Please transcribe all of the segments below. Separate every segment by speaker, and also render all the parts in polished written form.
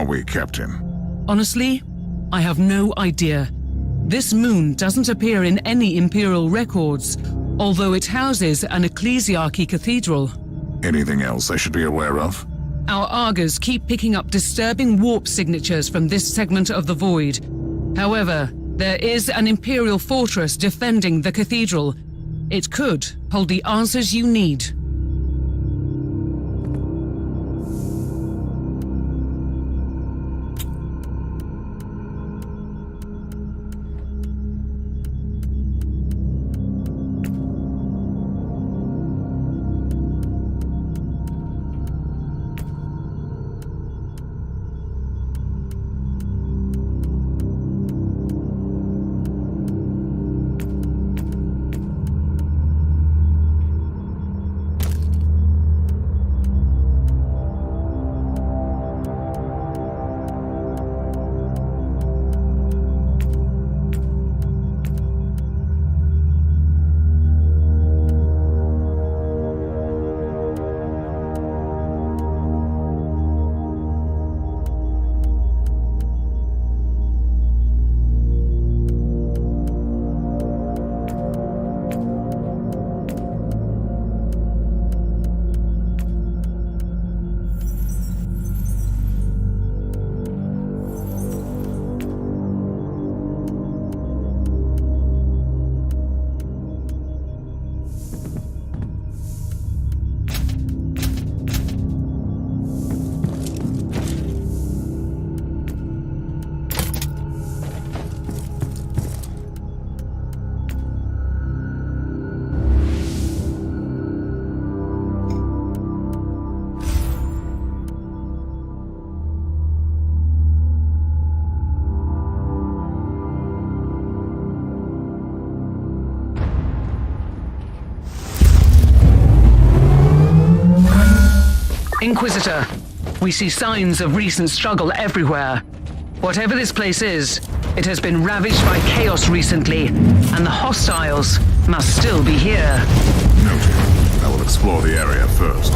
Speaker 1: are we, Captain?
Speaker 2: Honestly, I have no idea. This moon doesn't appear in any Imperial records, although it houses an ecclesiarchy cathedral.
Speaker 1: Anything else I should be aware of?
Speaker 2: Our Argos keep picking up disturbing warp signatures from this segment of the void. However, there is an Imperial fortress defending the cathedral. It could hold the answers you need. Inquisitor, we see signs of recent struggle everywhere. Whatever this place is, it has been ravaged by chaos recently, and the hostiles must still be here.
Speaker 1: Noted. I will explore the area first.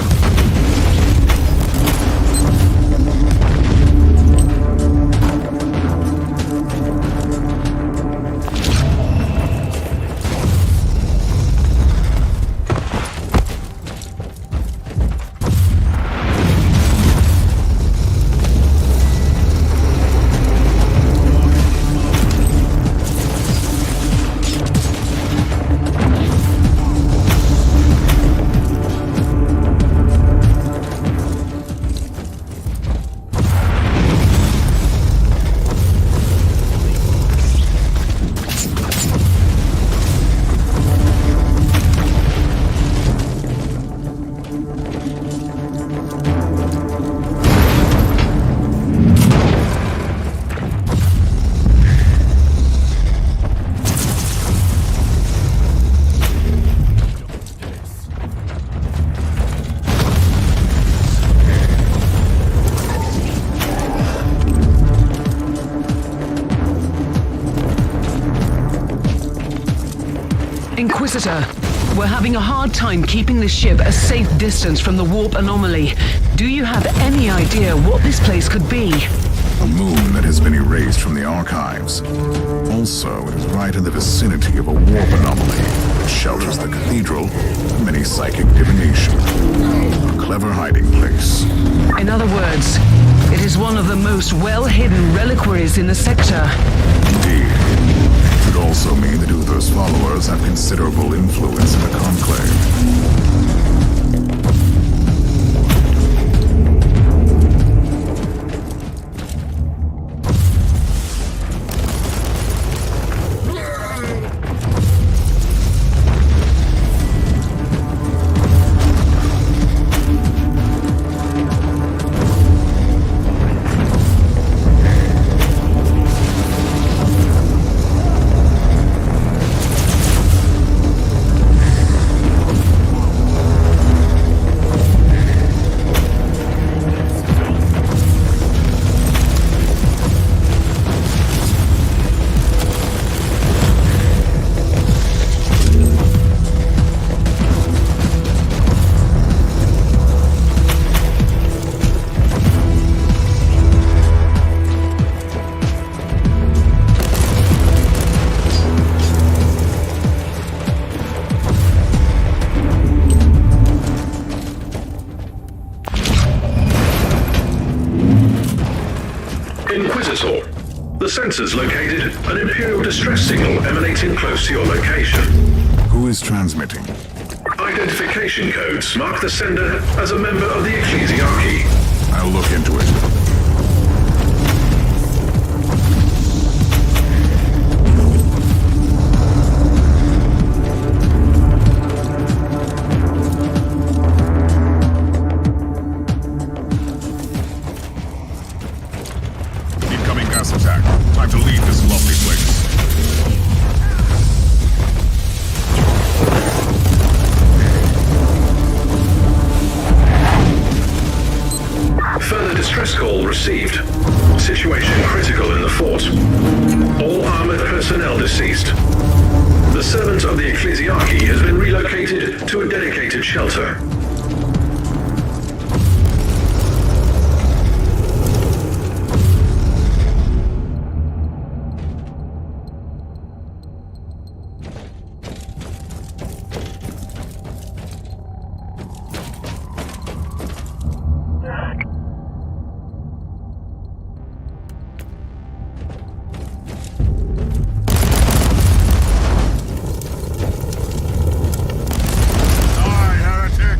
Speaker 2: Inquisitor, we're having a hard time keeping this ship a safe distance from the warp anomaly. Do you have any idea what this place could be?
Speaker 1: A moon that has been erased from the archives. Also, it is right in the vicinity of a warp anomaly that shelters the cathedral and many psychic divination. A clever hiding place.
Speaker 2: In other words, it is one of the most well-hidden reliquaries in the sector.
Speaker 1: Indeed. It could also mean that Uther's followers have considerable influence in the Conclave.
Speaker 3: sensors located an Imperial distress signal emanating close to your location.
Speaker 1: Who is transmitting?
Speaker 3: Identification codes mark the sender as a member of the Ecclesiarchy.
Speaker 1: I'll look into it. Incoming gas attack. Time to leave this lovely place.
Speaker 3: Further distress call received. Situation critical in the fort. All armored personnel deceased. The servant of the Ecclesiarchy has been relocated to a dedicated shelter.
Speaker 1: Die, heretic!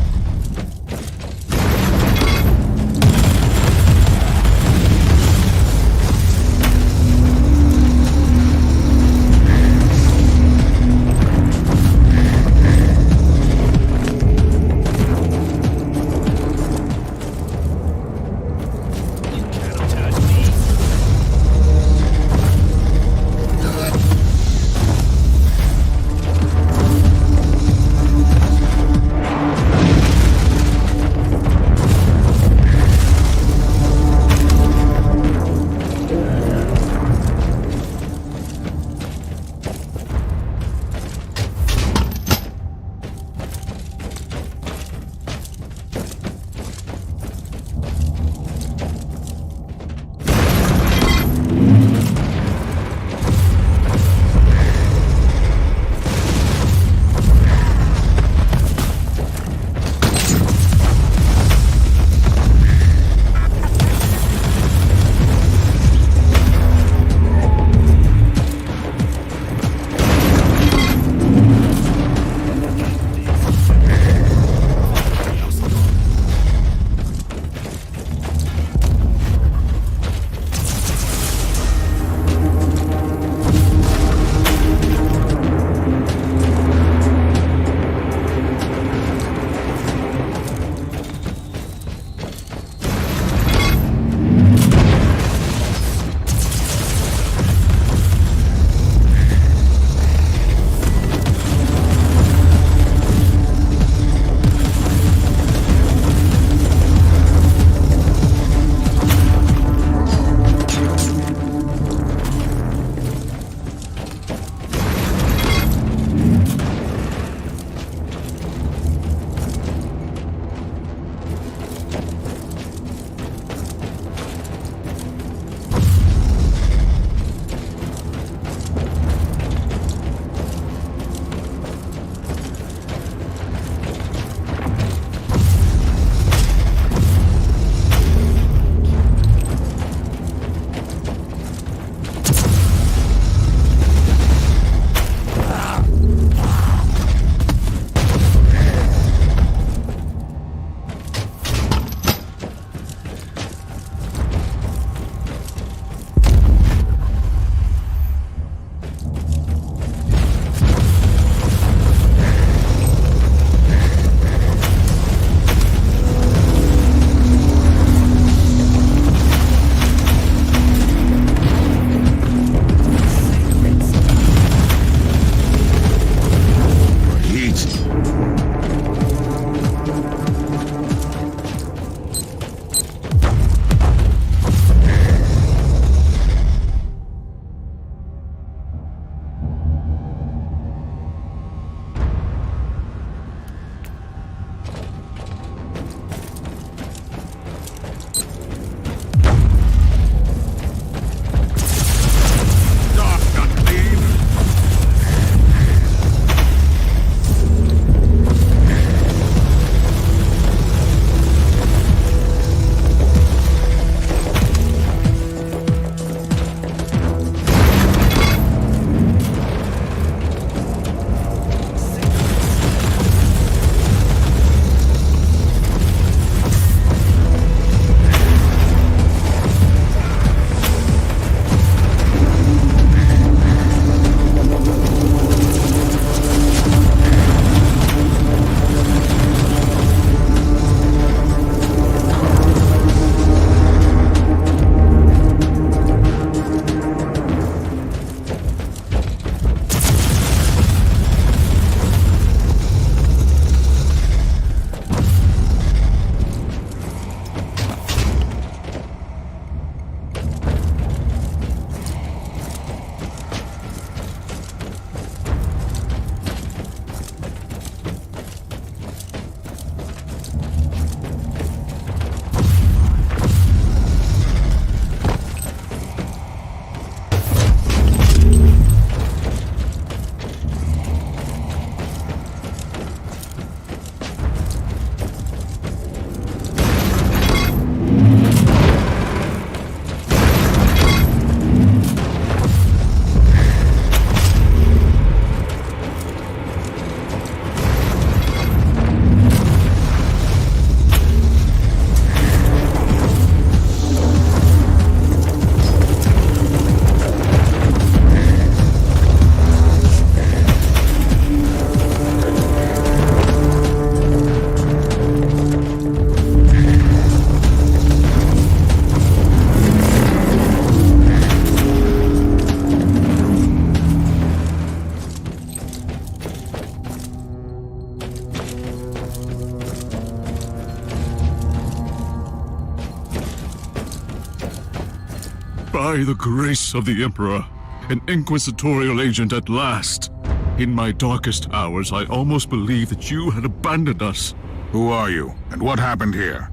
Speaker 4: By the grace of the Emperor, an inquisitorial agent at last. In my darkest hours, I almost believed that you had abandoned us.
Speaker 1: Who are you, and what happened here?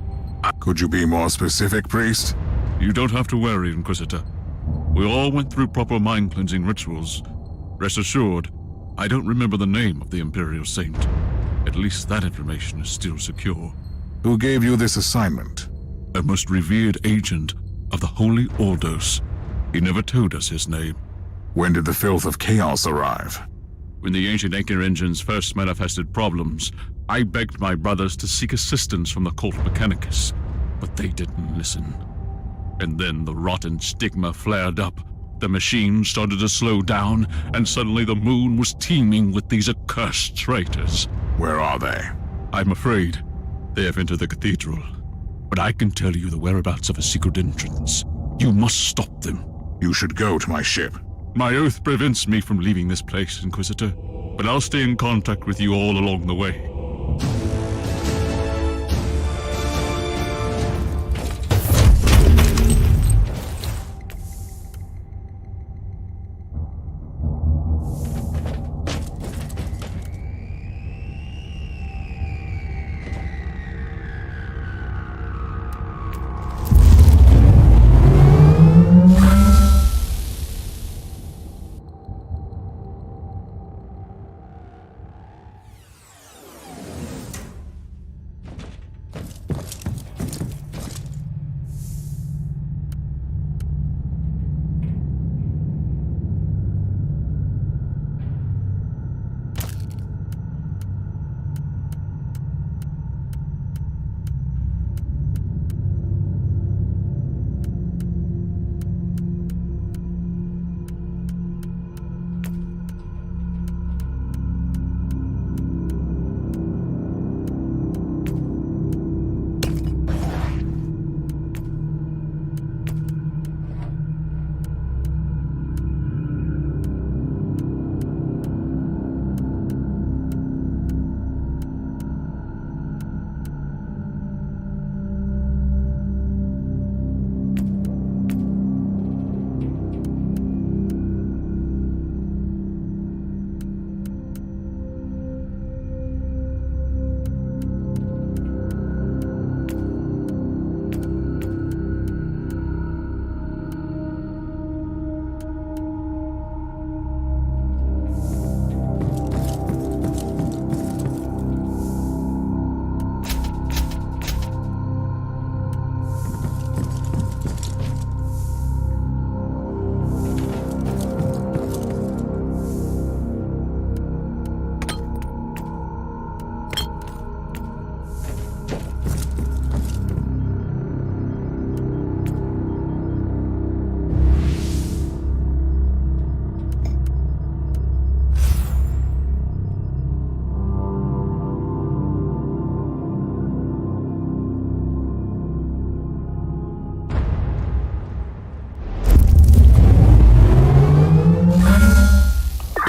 Speaker 1: Could you be more specific, priest?
Speaker 4: You don't have to worry, Inquisitor. We all went through proper mind-cleansing rituals. Rest assured, I don't remember the name of the Imperial Saint. At least that information is still secure.
Speaker 1: Who gave you this assignment?
Speaker 4: A most revered agent of the Holy Ordos. He never told us his name.
Speaker 1: When did the filth of chaos arrive?
Speaker 4: When the ancient anchor engines first manifested problems, I begged my brothers to seek assistance from the Cult Mechanicus, but they didn't listen. And then the rotten stigma flared up. The machine started to slow down, and suddenly the moon was teeming with these accursed traitors.
Speaker 1: Where are they?
Speaker 4: I'm afraid they have entered the cathedral, but I can tell you the whereabouts of a secret entrance. You must stop them.
Speaker 1: You should go to my ship.
Speaker 4: My oath prevents me from leaving this place, Inquisitor, but I'll stay in contact with you all along the way.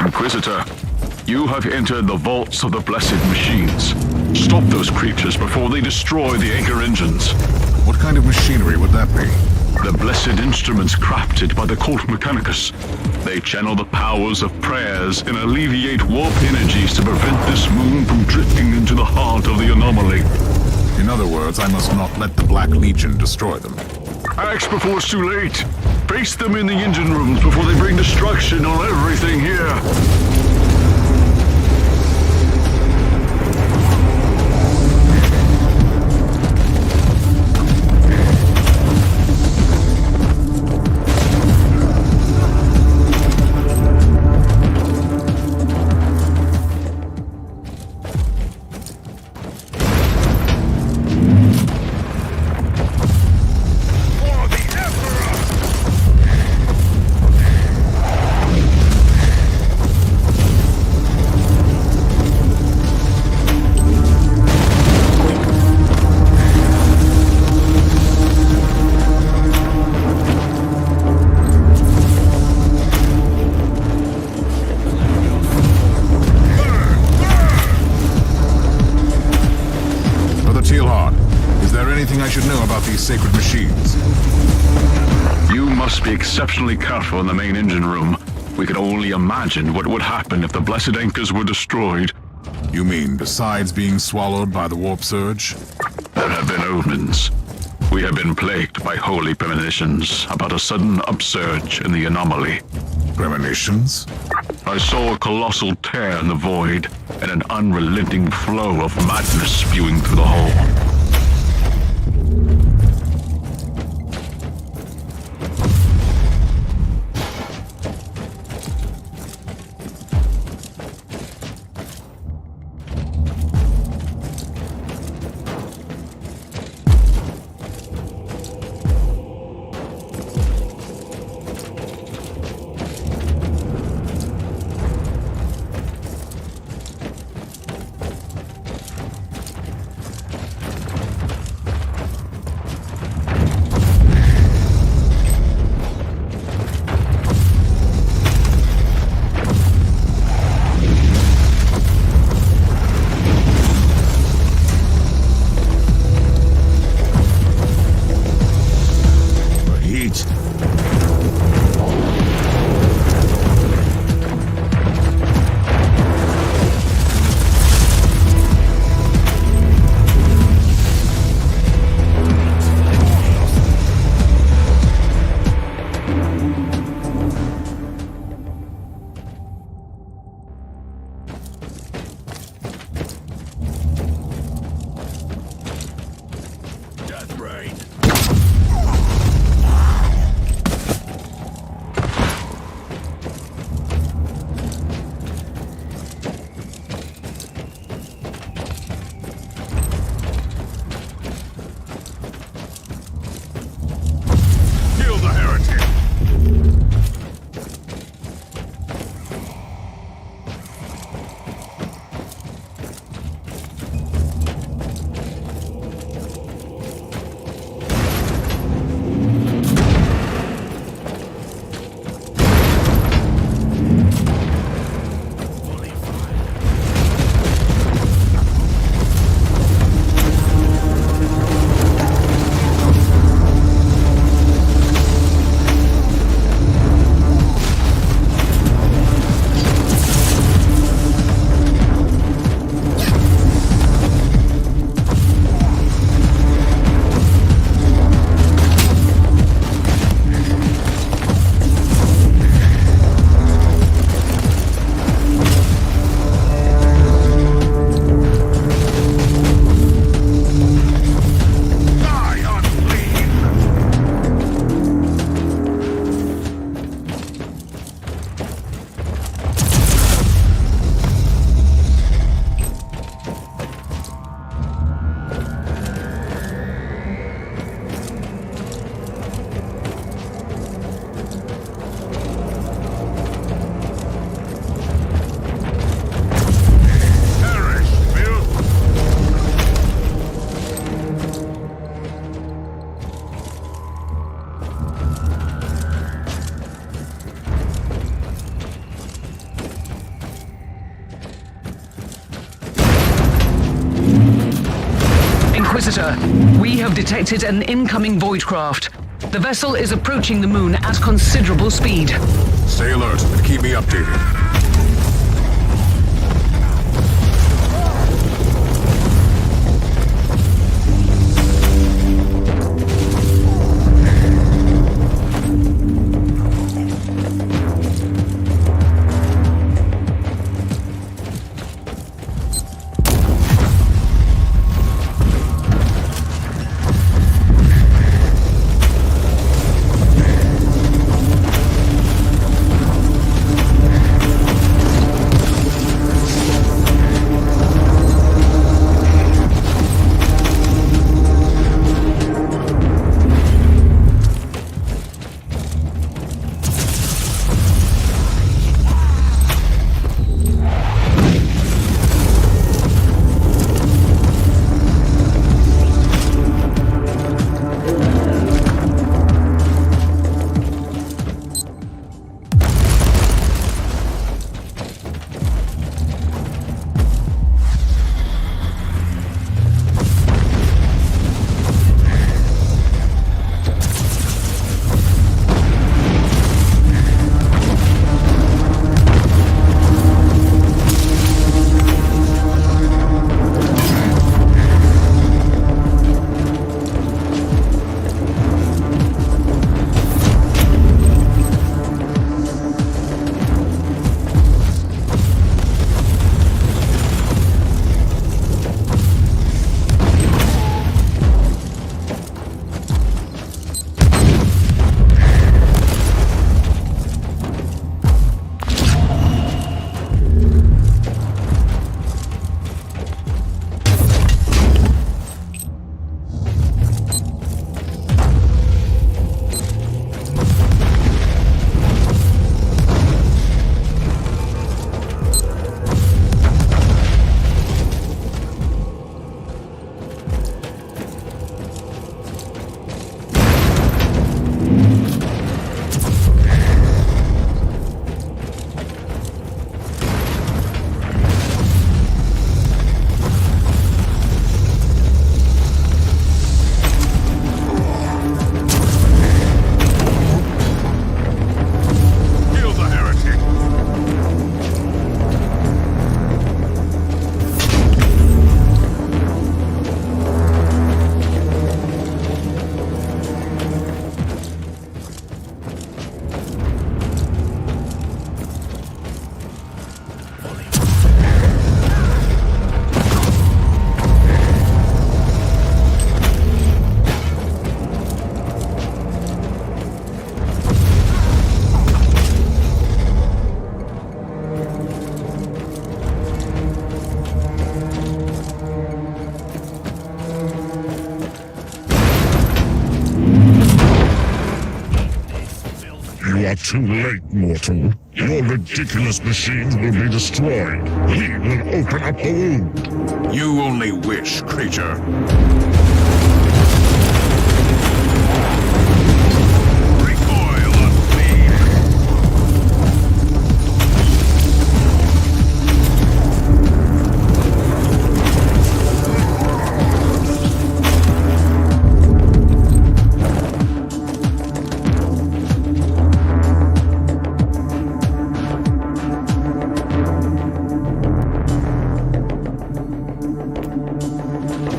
Speaker 4: Inquisitor, you have entered the vaults of the Blessed Machines. Stop those creatures before they destroy the anchor engines.
Speaker 1: What kind of machinery would that be?
Speaker 4: The blessed instruments crafted by the Cult Mechanicus. They channel the powers of prayers and alleviate warp energies to prevent this moon from drifting into the heart of the anomaly.
Speaker 1: In other words, I must not let the Black Legion destroy them.
Speaker 4: Act before it's too late. Face them in the engine rooms before they bring destruction on everything here.
Speaker 1: I should know about these sacred machines.
Speaker 4: You must be exceptionally careful in the main engine room. We could only imagine what would happen if the blessed anchors were destroyed.
Speaker 1: You mean besides being swallowed by the warp surge?
Speaker 4: There have been omens. We have been plagued by holy premonitions about a sudden upsurge in the anomaly.
Speaker 1: Premonitions?
Speaker 4: I saw a colossal tear in the void and an unrelenting flow of madness spewing through the hole.
Speaker 2: Inquisitor, we have detected an incoming void craft. The vessel is approaching the moon at considerable speed.
Speaker 1: Stay alert and keep me updated.
Speaker 5: are too late, mortal. Your ridiculous machines will be destroyed. We will open up the wound.
Speaker 1: You only wish, creature. Recoil, unclean.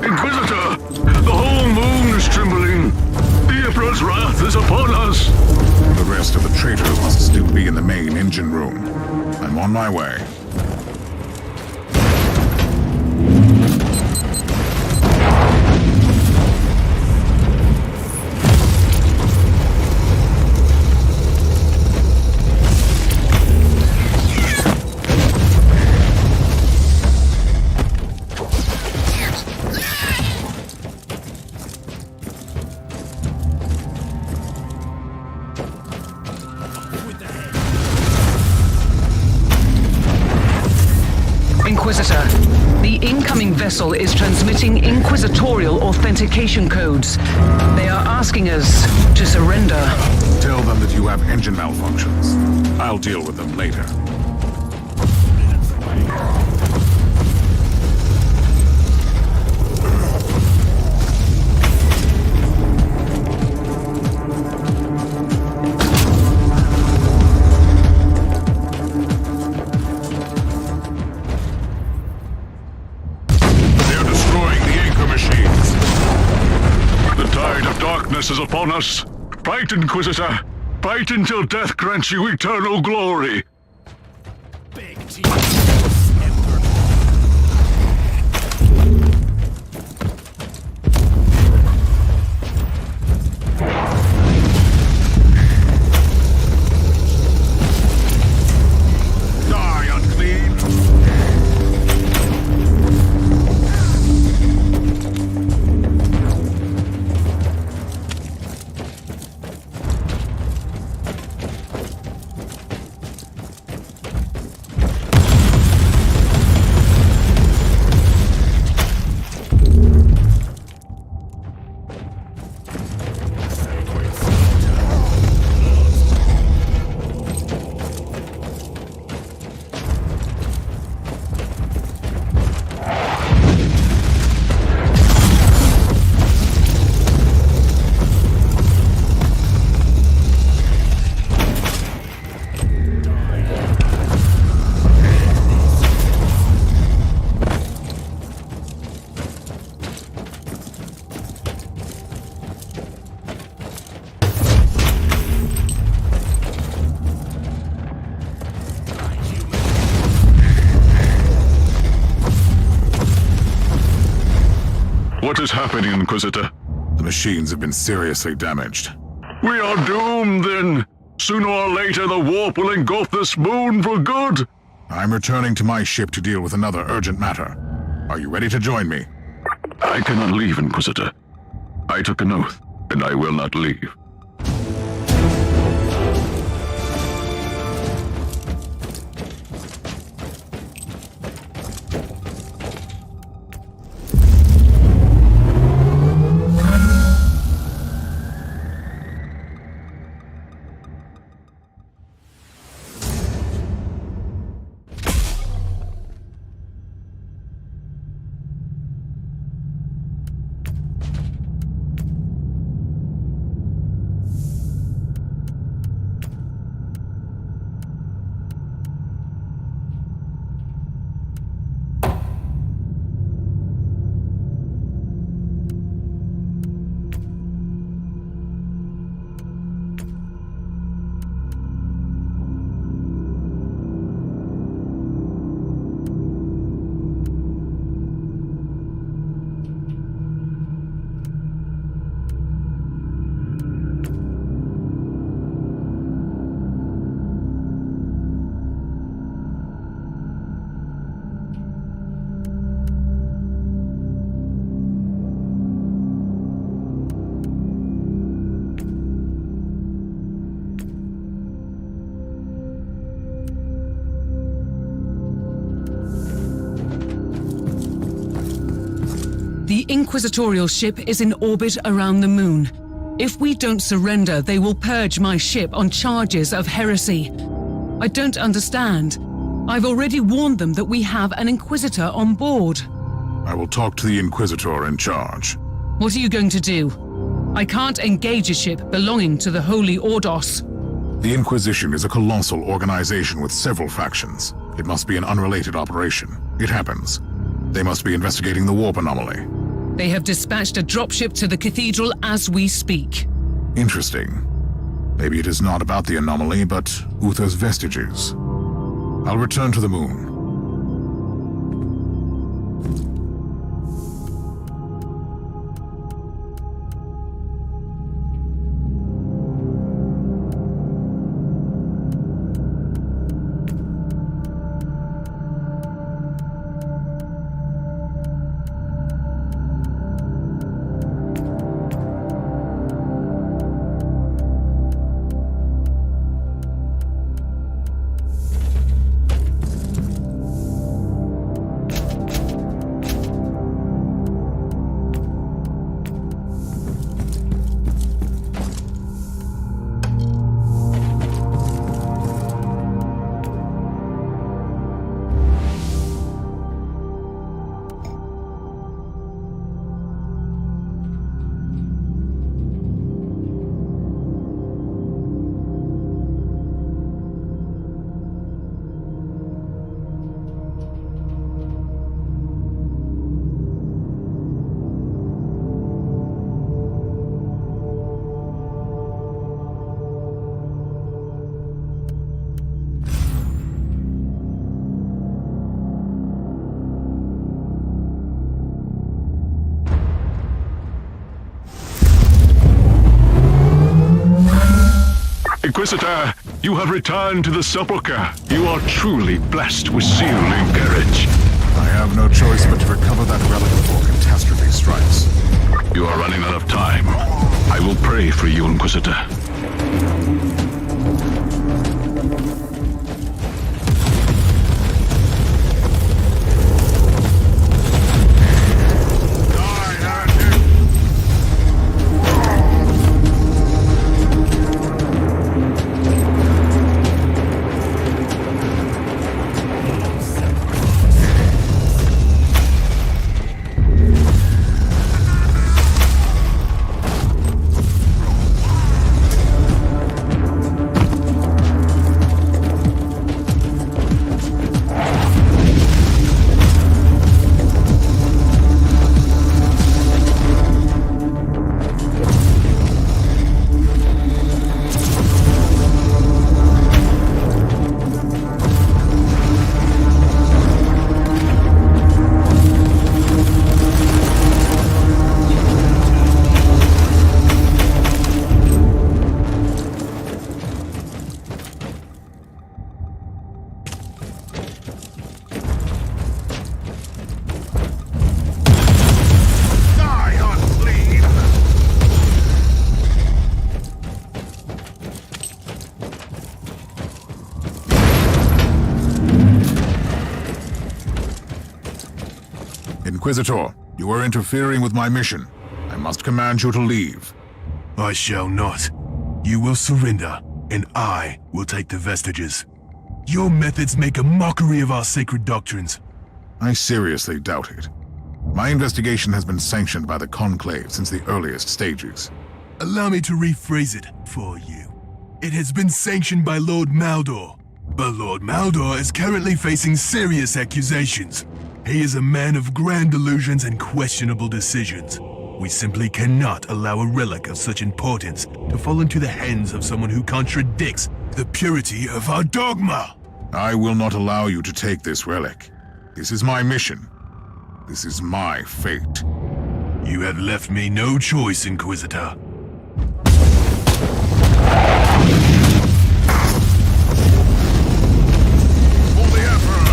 Speaker 3: Inquisitor! The whole moon is trembling! The Emperor's wrath is upon us!
Speaker 1: The rest of the traitors must still be in the main engine room. I'm on my way.
Speaker 2: Inquisitor, the incoming vessel is transmitting inquisitorial authentication codes. They are asking us to surrender.
Speaker 1: Tell them that you have engine malfunctions. I'll deal with them later. They're destroying the anchor machines.
Speaker 3: The tide of darkness is upon us. Fight, Inquisitor! Fight until death grants you eternal glory!
Speaker 1: Die, unclean!
Speaker 3: What is happening, Inquisitor?
Speaker 1: The machines have been seriously damaged.
Speaker 3: We are doomed, then! Sooner or later, the warp will engulf this moon for good!
Speaker 1: I'm returning to my ship to deal with another urgent matter. Are you ready to join me?
Speaker 3: I cannot leave, Inquisitor. I took an oath, and I will not leave.
Speaker 2: The Inquisitorial ship is in orbit around the moon. If we don't surrender, they will purge my ship on charges of heresy. I don't understand. I've already warned them that we have an Inquisitor on board.
Speaker 1: I will talk to the Inquisitor in charge.
Speaker 2: What are you going to do? I can't engage a ship belonging to the Holy Ordos.
Speaker 1: The Inquisition is a colossal organization with several factions. It must be an unrelated operation. It happens. They must be investigating the warp anomaly.
Speaker 2: They have dispatched a dropship to the cathedral as we speak.
Speaker 1: Interesting. Maybe it is not about the anomaly, but Uther's vestiges. I'll return to the moon.
Speaker 3: Inquisitor, you have returned to the Sepulchre. You are truly blessed with zeal and courage.
Speaker 1: I have no choice but to recover that relic before catastrophe strikes.
Speaker 3: You are running out of time. I will pray for you, Inquisitor.
Speaker 1: Inquisitor, you are interfering with my mission. I must command you to leave.
Speaker 6: I shall not. You will surrender, and I will take the vestiges. Your methods make a mockery of our sacred doctrines.
Speaker 1: I seriously doubt it. My investigation has been sanctioned by the Conclave since the earliest stages.
Speaker 6: Allow me to rephrase it for you. It has been sanctioned by Lord Maldor, but Lord Maldor is currently facing serious accusations. He is a man of grand delusions and questionable decisions. We simply cannot allow a relic of such importance to fall into the hands of someone who contradicts the purity of our dogma.
Speaker 1: I will not allow you to take this relic. This is my mission. This is my fate.
Speaker 6: You have left me no choice, Inquisitor.
Speaker 1: For the Emperor!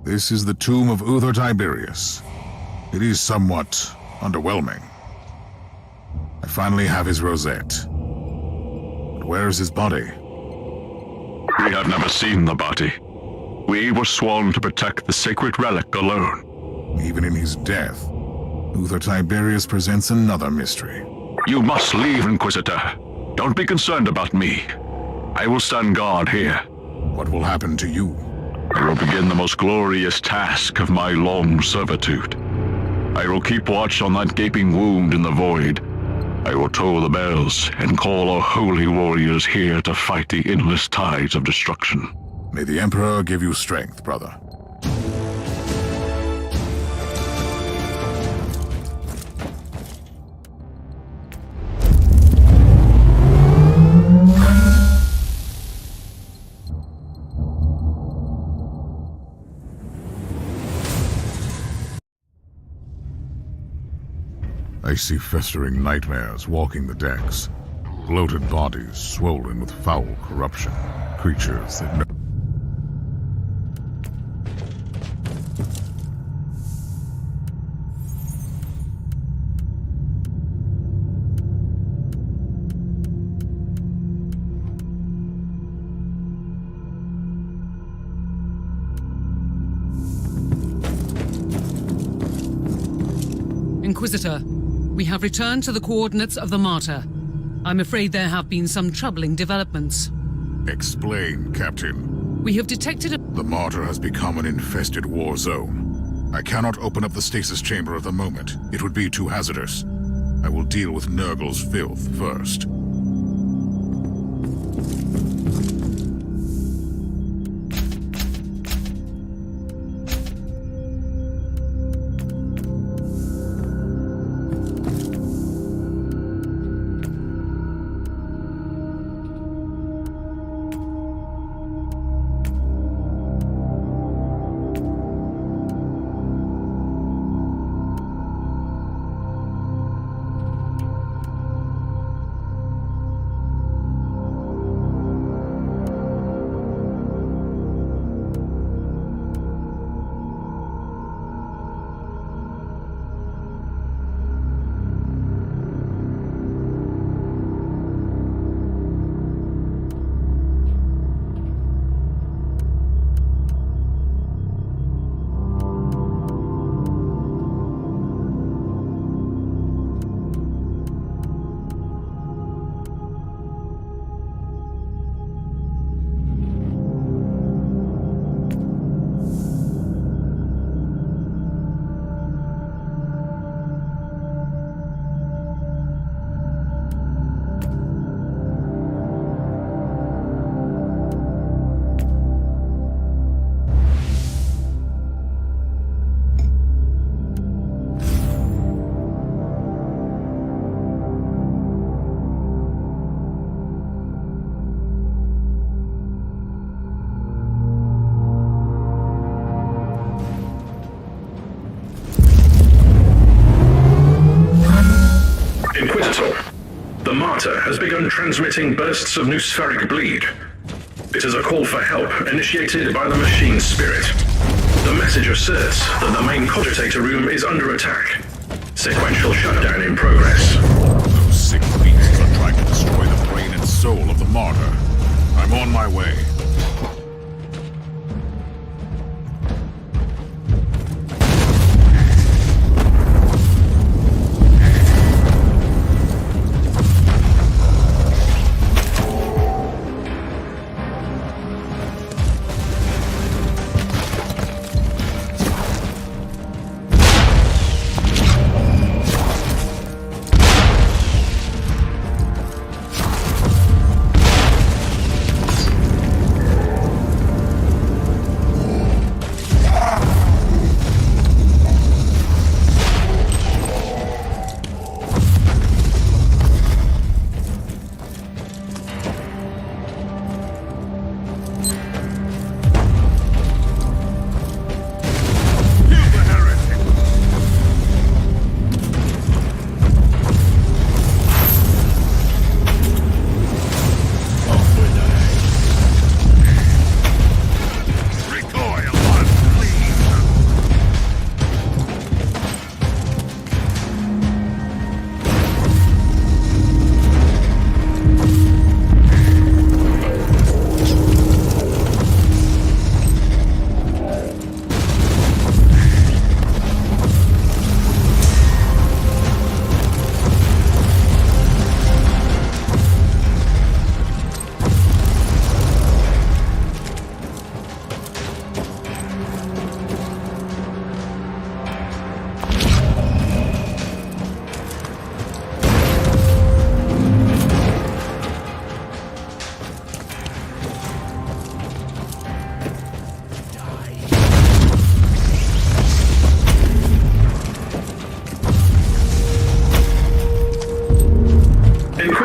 Speaker 1: This is the tomb of Uther Tiberius. It is somewhat underwhelming. I finally have his rosette. But where is his body?
Speaker 4: We have never seen the body. We were sworn to protect the sacred relic alone.
Speaker 1: Even in his death, Uther Tiberius presents another mystery.
Speaker 4: You must leave, Inquisitor. Don't be concerned about me. I will stand guard here.
Speaker 1: What will happen to you?
Speaker 4: I will begin the most glorious task of my long servitude. I will keep watch on that gaping wound in the void. I will toll the bells and call our holy warriors here to fight the endless tides of destruction.
Speaker 1: May the Emperor give you strength, brother. I see festering nightmares walking the decks. Bloated bodies swollen with foul corruption. Creatures that know.
Speaker 2: Inquisitor, we have returned to the coordinates of the Martyr. I'm afraid there have been some troubling developments.
Speaker 1: Explain, Captain.
Speaker 2: We have detected a...
Speaker 1: The Martyr has become an infested war zone. I cannot open up the stasis chamber at the moment. It would be too hazardous. I will deal with Nurgle's filth first.
Speaker 3: The Martyr has begun transmitting bursts of noospheric bleed. It is a call for help initiated by the machine spirit. The message asserts that the main cogitator room is under attack. Sequential shutdown in progress.
Speaker 1: Those sick beasts are trying to destroy the brain and soul of the Martyr. I'm on my way.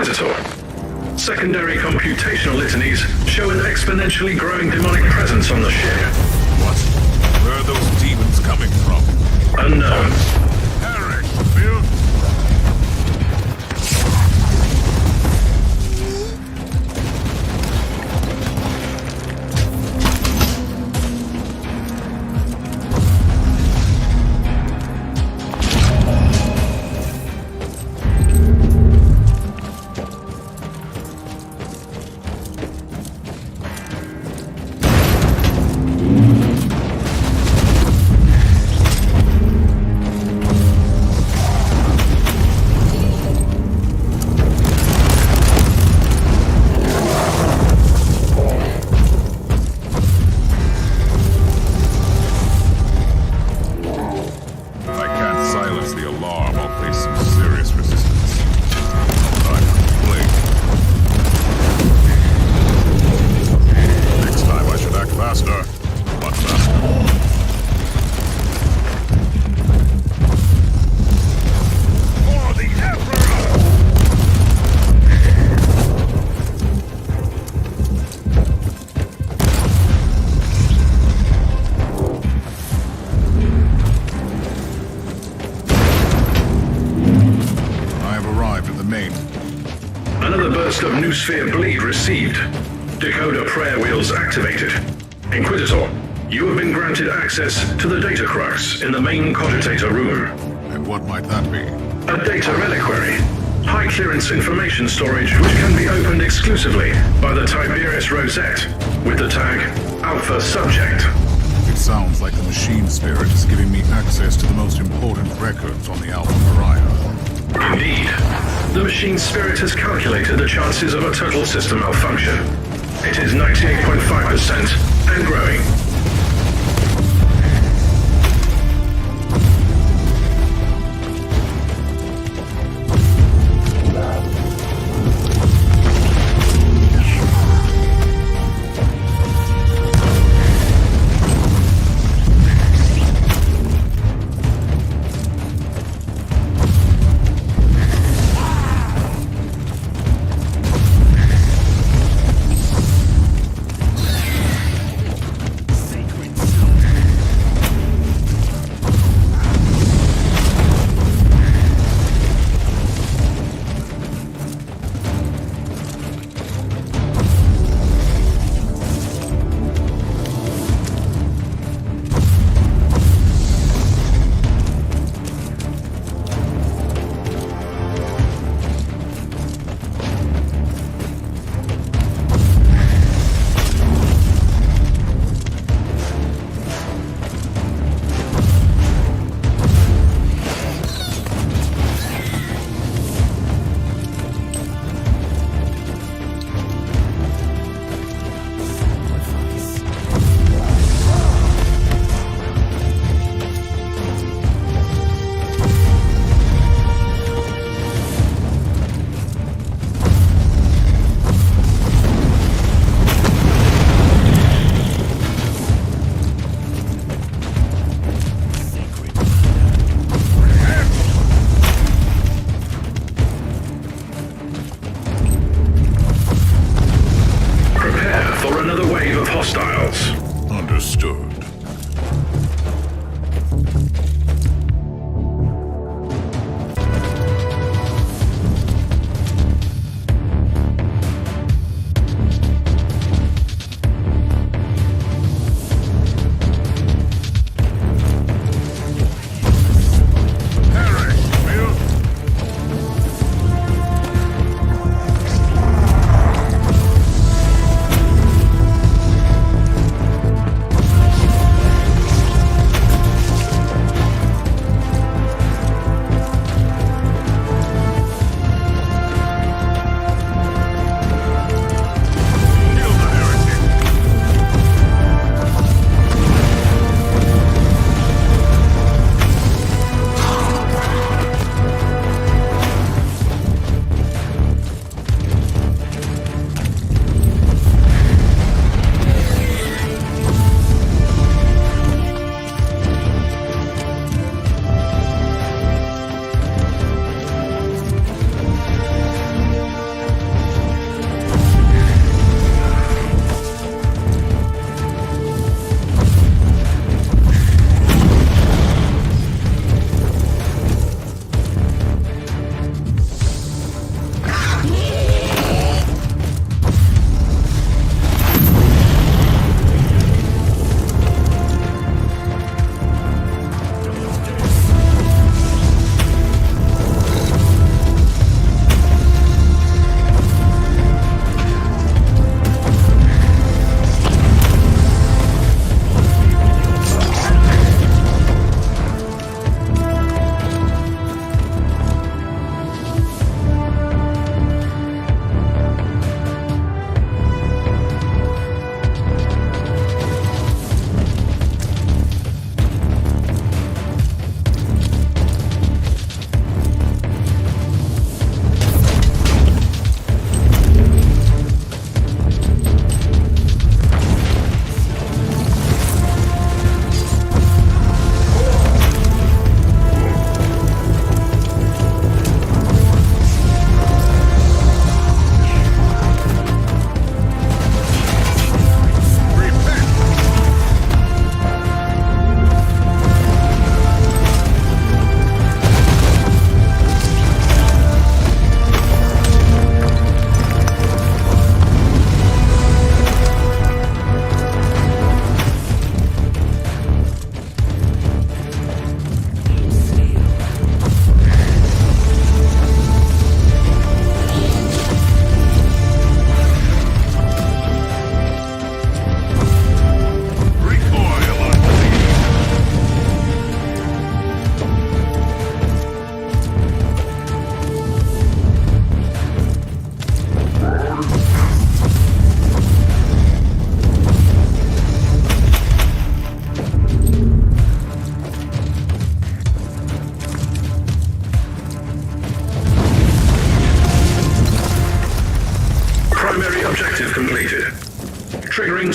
Speaker 3: Inquisitor. Secondary computational litanies show an exponentially growing demonic presence on the ship.
Speaker 1: What? Where are those demons coming from?
Speaker 3: Unknown.
Speaker 1: Eric, Bill? I can't silence the alarm. I'll face some serious resistance. I'm late. Next time I should act faster. Much faster. For the Emperor! I have arrived at the main.
Speaker 3: Another burst of new sphere bleed received. Decoder prayer wheels activated. Inquisitor, you have been granted access to the data crux in the main cogitator room.
Speaker 1: And what might that be?
Speaker 3: A data reliquary. High clearance information storage which can be opened exclusively by the Tiberius Rosette with the tag Alpha Subject.
Speaker 1: It sounds like the machine spirit is giving me access to the most important records on the Alpha Mariah.
Speaker 3: Indeed. The machine spirit has calculated the chances of a total system malfunction. It is 98.5% and growing.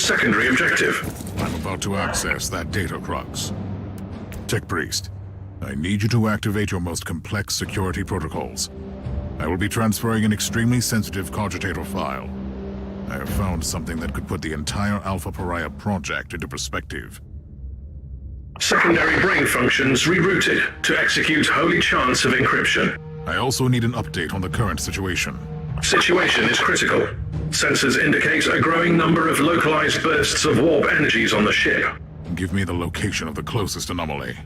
Speaker 3: secondary objective.
Speaker 1: I'm about to access that data crux. Tech Priest, I need you to activate your most complex security protocols. I will be transferring an extremely sensitive cogitator file. I have found something that could put the entire Alpha Pariah project into perspective.
Speaker 3: Secondary brain functions rerouted to execute holy chants of encryption.
Speaker 1: I also need an update on the current situation.
Speaker 3: Situation is critical. Sensors indicate a growing number of localized bursts of warp energies on the ship.
Speaker 1: Give me the location of the closest anomaly.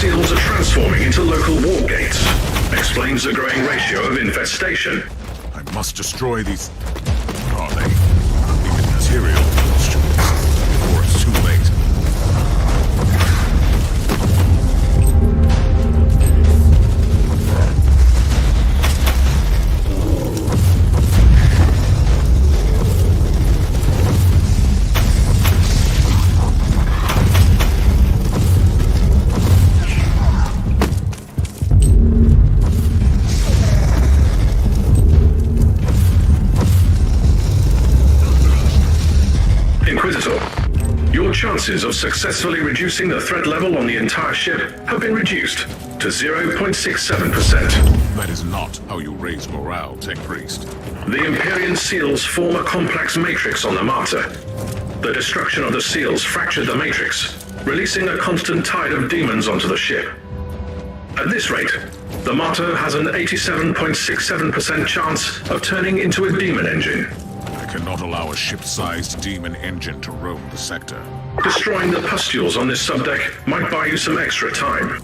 Speaker 3: seals are transforming into local warp gates. Explains the growing ratio of infestation.
Speaker 1: I must destroy these... What are they? Immaterial pustules. Before it's too late.
Speaker 3: Your chances of successfully reducing the threat level on the entire ship have been reduced to 0.67%.
Speaker 1: That is not how you raise morale, Tech Priest.
Speaker 3: The Empyrean seals form a complex matrix on the Martyr. The destruction of the seals fractured the matrix, releasing a constant tide of demons onto the ship. At this rate, the Martyr has an 87.67% chance of turning into a demon engine.
Speaker 1: I cannot allow a ship-sized demon engine to roam the sector.
Speaker 3: Destroying the pustules on this subdeck might buy you some extra time.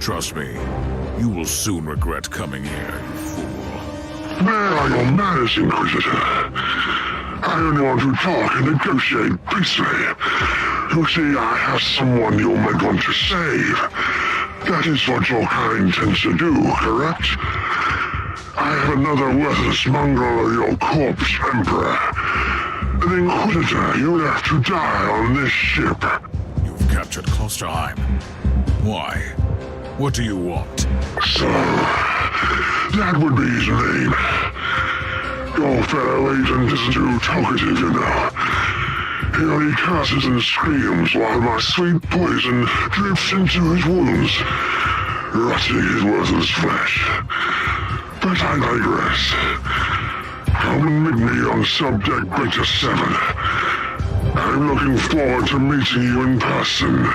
Speaker 1: Trust me, you will soon regret coming here, you fool.
Speaker 5: Where are your manners, Inquisitor? I only want to talk and negotiate peacefully. You see, I have someone you might want to save. That is what your kind tends to do, correct? I have another worthless mongrel of your corpse, Emperor. An Inquisitor, you left to die on this ship.
Speaker 1: You've captured Klosterheim. Why? What do you want?
Speaker 5: So, that would be his name. Your fellow agent isn't too talkative, you know. He only curses and screams while my sweet poison drips into his wounds, rotting his worthless flesh. But I digress. Come and meet me on Subdeck Beta 7. I'm looking forward to meeting you in person.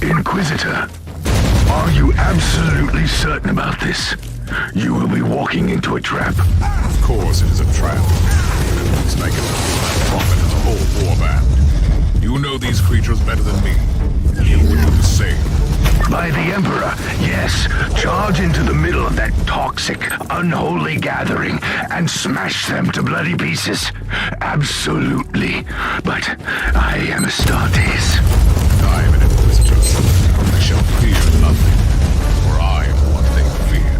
Speaker 7: Inquisitor, are you absolutely certain about this? You will be walking into a trap.
Speaker 1: Of course it is a trap. It's like a prophet and the whole warband. You know these creatures better than me. You would do the same.
Speaker 7: By the Emperor, yes. Charge into the middle of that toxic, unholy gathering and smash them to bloody pieces. Absolutely. But I am Astartes.
Speaker 1: I am an Inquisitor. I shall fear nothing, for I am the one they fear.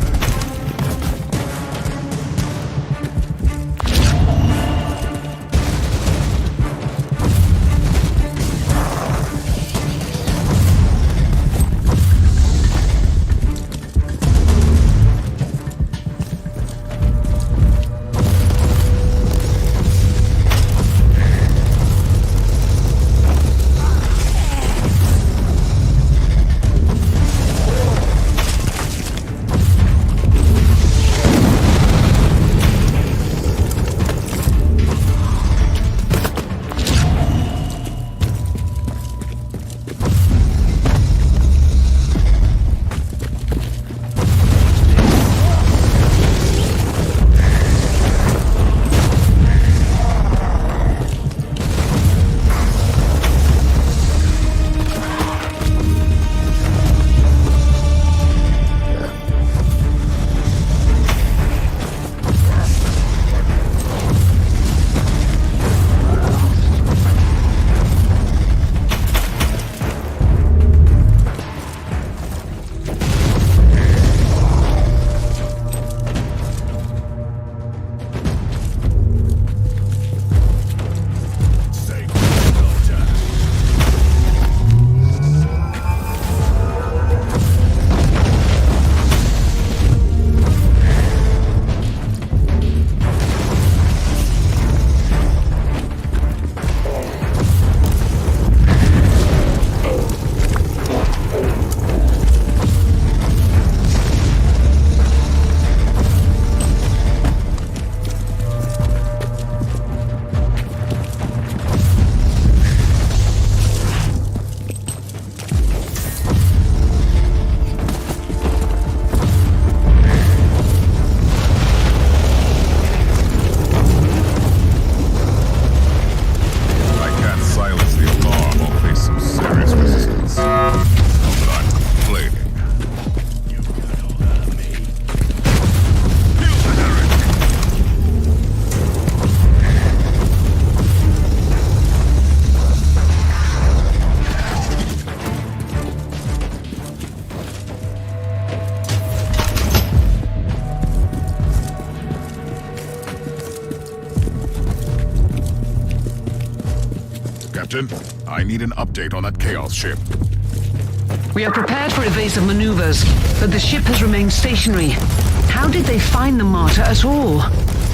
Speaker 1: Captain. I need an update on that Chaos ship.
Speaker 2: We are prepared for evasive maneuvers, but the ship has remained stationary. How did they find the Martyr at all?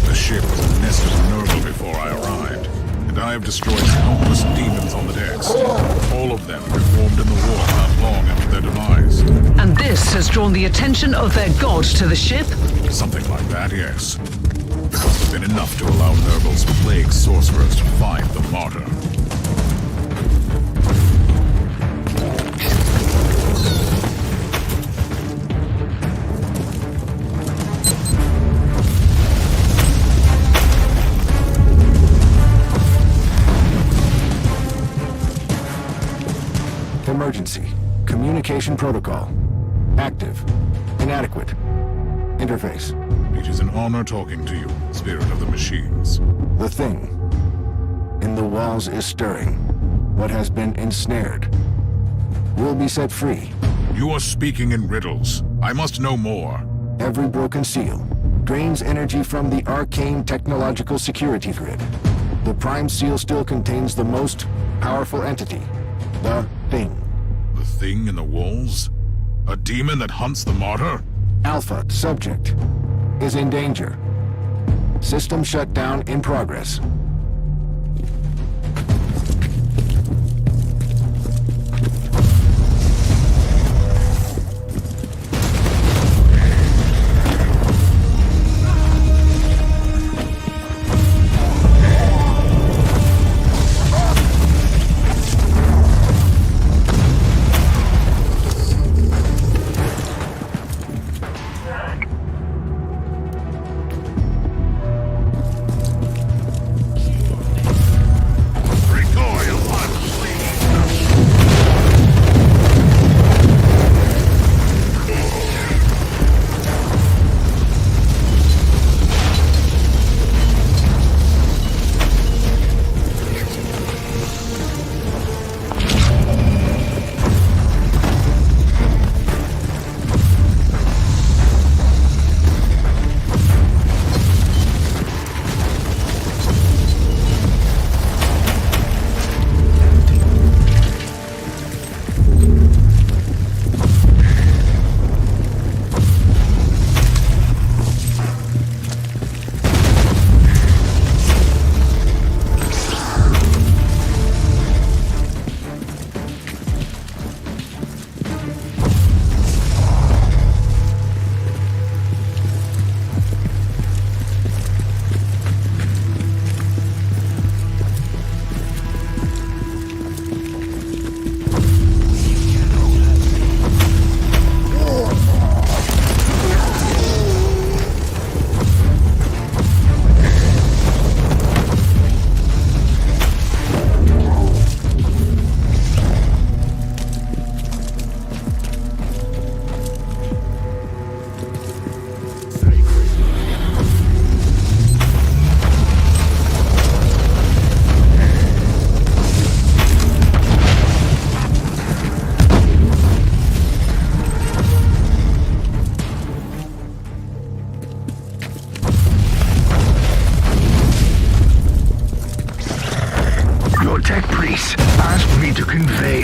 Speaker 1: The ship was a nest of Nurgle before I arrived, and I have destroyed countless demons on the decks. All of them reformed in the war not long after their demise.
Speaker 2: And this has drawn the attention of their god to the ship?
Speaker 1: Something like that, yes. It must have been enough to allow Nurgle's plague sorcerers to find the Martyr.
Speaker 8: Emergency. Communication protocol. Active. Inadequate. Interface.
Speaker 1: It is an honor talking to you, Spirit of the Machines.
Speaker 8: The thing in the walls is stirring. What has been ensnared will be set free.
Speaker 1: You are speaking in riddles. I must know more.
Speaker 8: Every broken seal drains energy from the arcane technological security grid. The Prime Seal still contains the most powerful entity, the Thing.
Speaker 1: The thing in the walls? A demon that hunts the Martyr?
Speaker 8: Alpha subject is in danger. System shutdown in progress.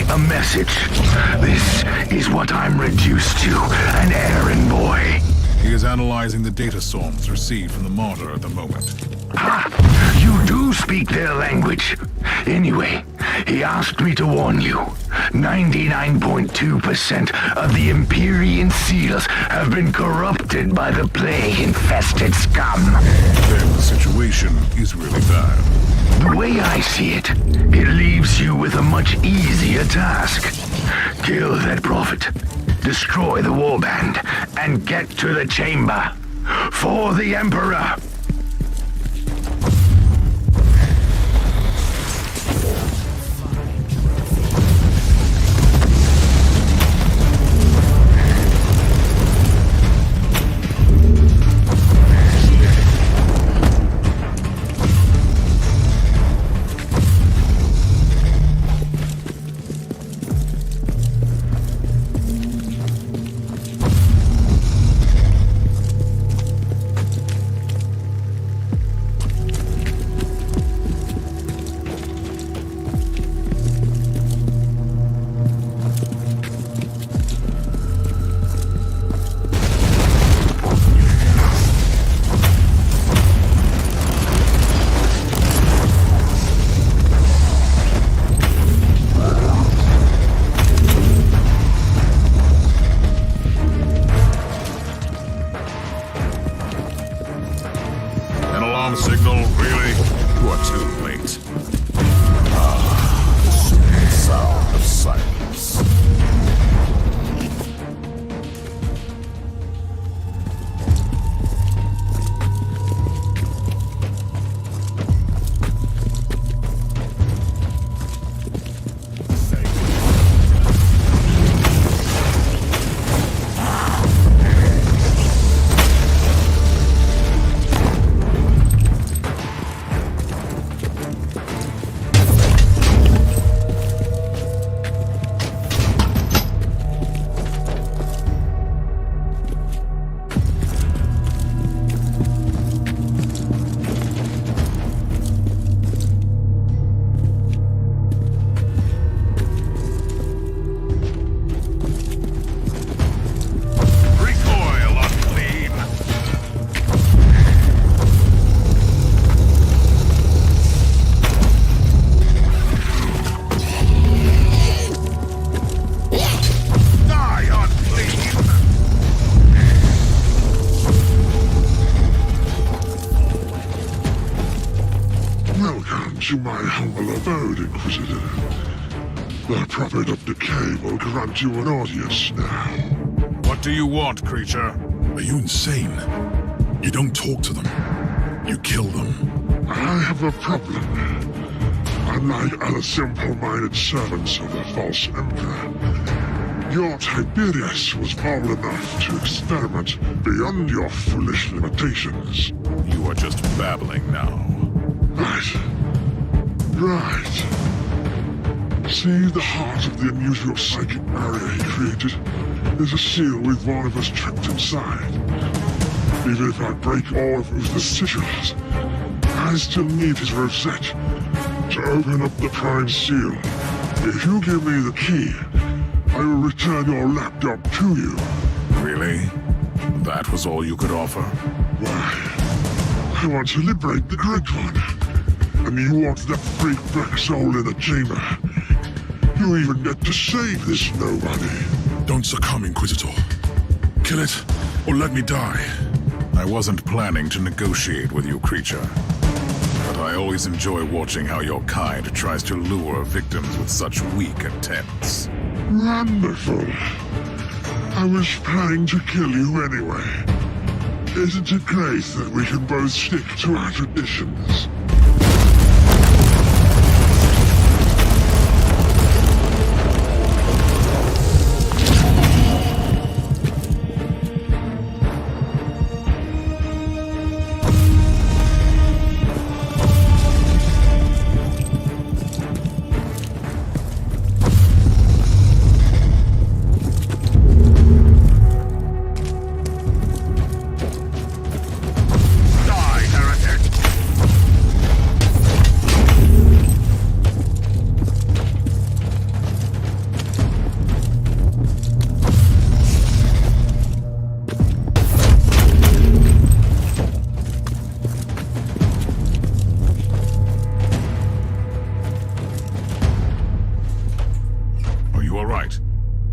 Speaker 7: A message. This is what I'm reduced to, an errand boy.
Speaker 1: He is analyzing the data swarms received from the Martyr at the moment.
Speaker 7: Ah, you do speak their language. Anyway, he asked me to warn you. 99.2% of the Empyrean seals have been corrupted by the plague-infested scum.
Speaker 1: Then the situation is really bad.
Speaker 7: The way I see it, it leaves you with a much easier task. Kill that prophet, destroy the warband, and get to the chamber. For the Emperor!
Speaker 1: alarm signal, really? You are too late. The soothing sound of silence. Recoil on clean. Die on clean.
Speaker 5: Welcome to my humble abode, Inquisitor. The Prophet of Decay will grant you an audience now.
Speaker 1: What do you want, creature? Are you insane? You don't talk to them. You kill them.
Speaker 5: I have a problem. Unlike other simple-minded servants of the false emperor, your Tiberius was bold enough to experiment beyond your foolish limitations.
Speaker 1: You are just babbling now.
Speaker 5: Right. Right. See, the heart of the unusual psychic barrier he created is a seal with one of us trapped inside. Even if I break all of Uther's sigils, I still need his rosette to open up the Prime Seal. If you give me the key, I will return your laptop to you.
Speaker 1: Really? That was all you could offer?
Speaker 5: Why? I want to liberate the Great One. And you want that freak black soul in the chamber. You even get to save this nobody.
Speaker 1: Don't succumb, Inquisitor. Kill it, or let me die. I wasn't planning to negotiate with you, creature. But I always enjoy watching how your kind tries to lure victims with such weak attempts.
Speaker 5: Wonderful. I was planning to kill you anyway. Isn't it great that we can both stick to our traditions?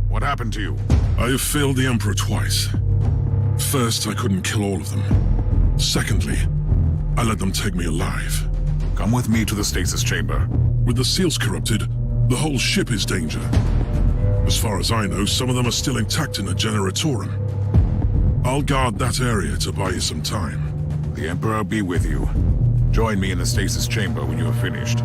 Speaker 1: What happened to you? I have failed the Emperor twice. First, I couldn't kill all of them. Secondly, I let them take me alive. Come with me to the stasis chamber. With the seals corrupted, the whole ship is danger. As far as I know, some of them are still intact in the Generatorum. I'll guard that area to buy you some time. The Emperor be with you. Join me in the stasis chamber when you have finished.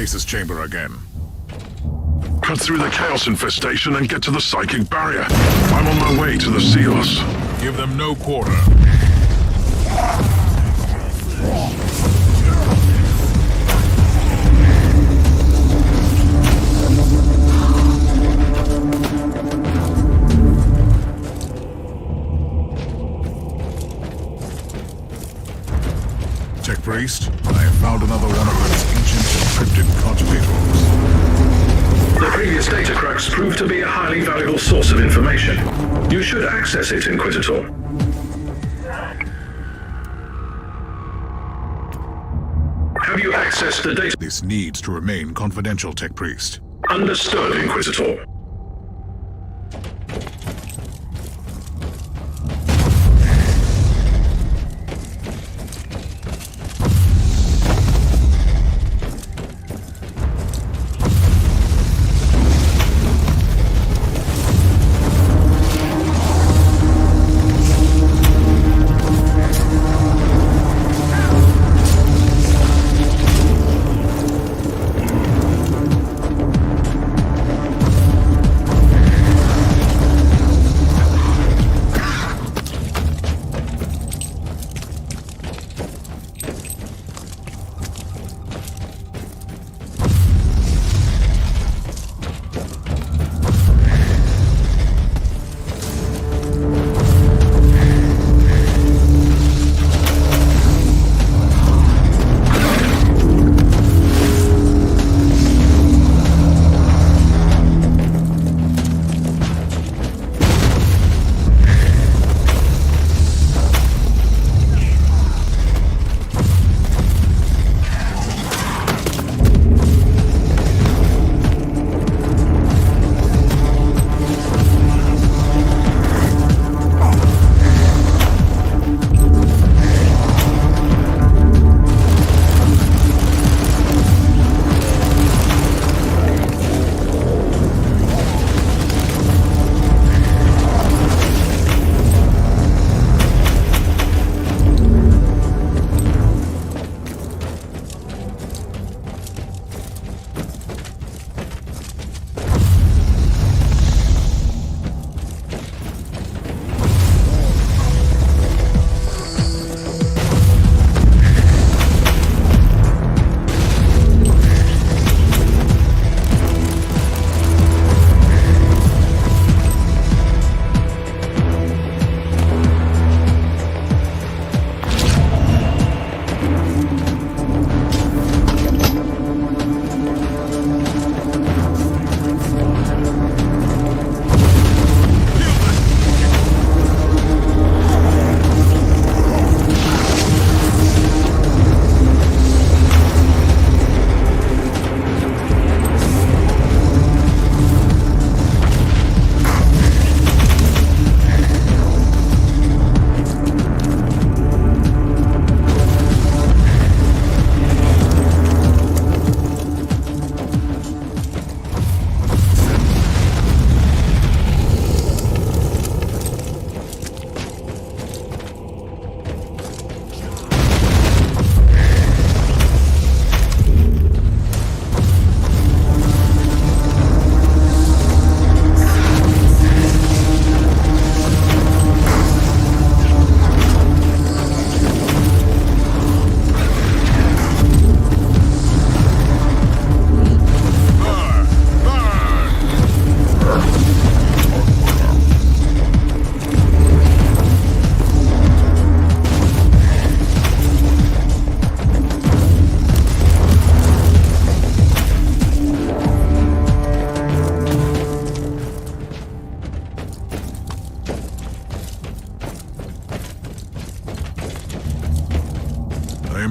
Speaker 1: stasis chamber again.
Speaker 5: Cut through the chaos infestation and get to the psychic barrier. I'm on my way to the seals.
Speaker 1: Give them no quarter. Tech Priest, I have found another one of those ancient encrypted conjugators.
Speaker 3: The previous data crux proved to be a highly valuable source of information. You should access it, Inquisitor. Have you accessed the data?
Speaker 1: This needs to remain confidential, Tech Priest.
Speaker 3: Understood, Inquisitor.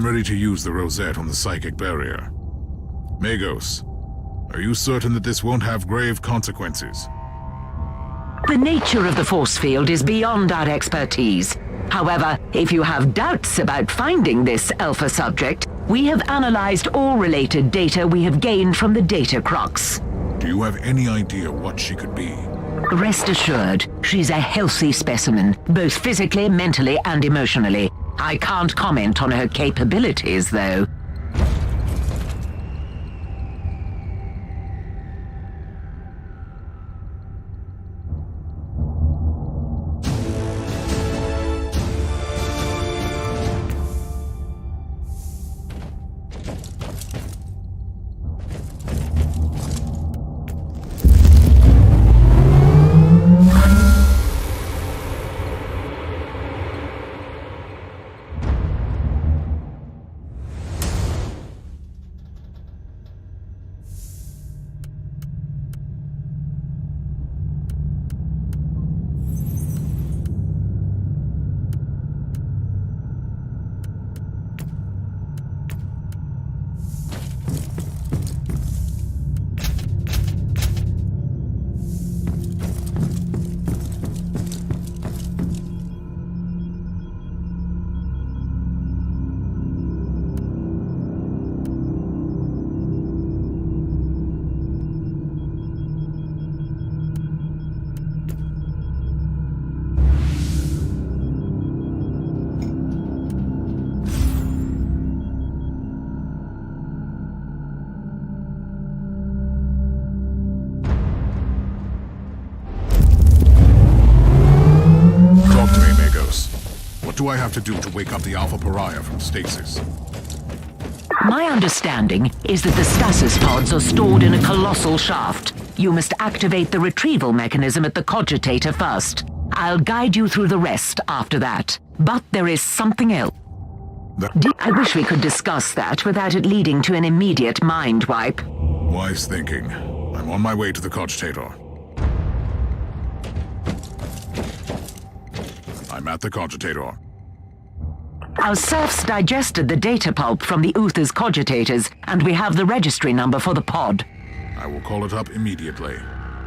Speaker 1: am ready to use the rosette on the psychic barrier. Magos, are you certain that this won't have grave consequences?
Speaker 9: The nature of the force field is beyond our expertise. However, if you have doubts about finding this Alpha subject, we have analyzed all related data we have gained from the data crux.
Speaker 1: Do you have any idea what she could be?
Speaker 9: Rest assured, she's a healthy specimen, both physically, mentally, and emotionally. I can't comment on her capabilities, though.
Speaker 1: do I have to do to wake up the Alpha Pariah from stasis?
Speaker 9: My understanding is that the stasis pods are stored in a colossal shaft. You must activate the retrieval mechanism at the cogitator first. I'll guide you through the rest after that. But there is something else. I wish we could discuss that without it leading to an immediate mind wipe.
Speaker 1: Wise thinking. I'm on my way to the cogitator. I'm at the cogitator.
Speaker 9: Our serfs digested the data pulp from the Uther's cogitators, and we have the registry number for the pod.
Speaker 1: I will call it up immediately.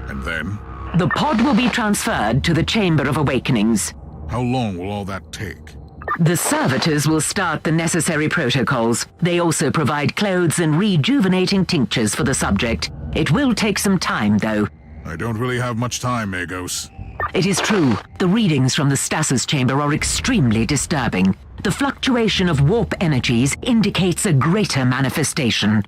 Speaker 1: And then?
Speaker 9: The pod will be transferred to the Chamber of Awakenings.
Speaker 1: How long will all that take?
Speaker 9: The servitors will start the necessary protocols. They also provide clothes and rejuvenating tinctures for the subject. It will take some time, though.
Speaker 1: I don't really have much time, Magos.
Speaker 9: It is true. The readings from the stasis chamber are extremely disturbing. The fluctuation of warp energies indicates a greater manifestation.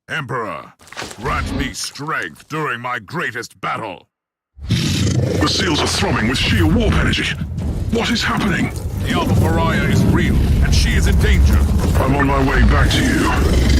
Speaker 1: Emperor, grant me strength during my greatest battle.
Speaker 5: The seals are throbbing with sheer warp energy. What is happening?
Speaker 1: The Alpha Pariah is real, and she is in danger.
Speaker 5: I'm on my way back to you.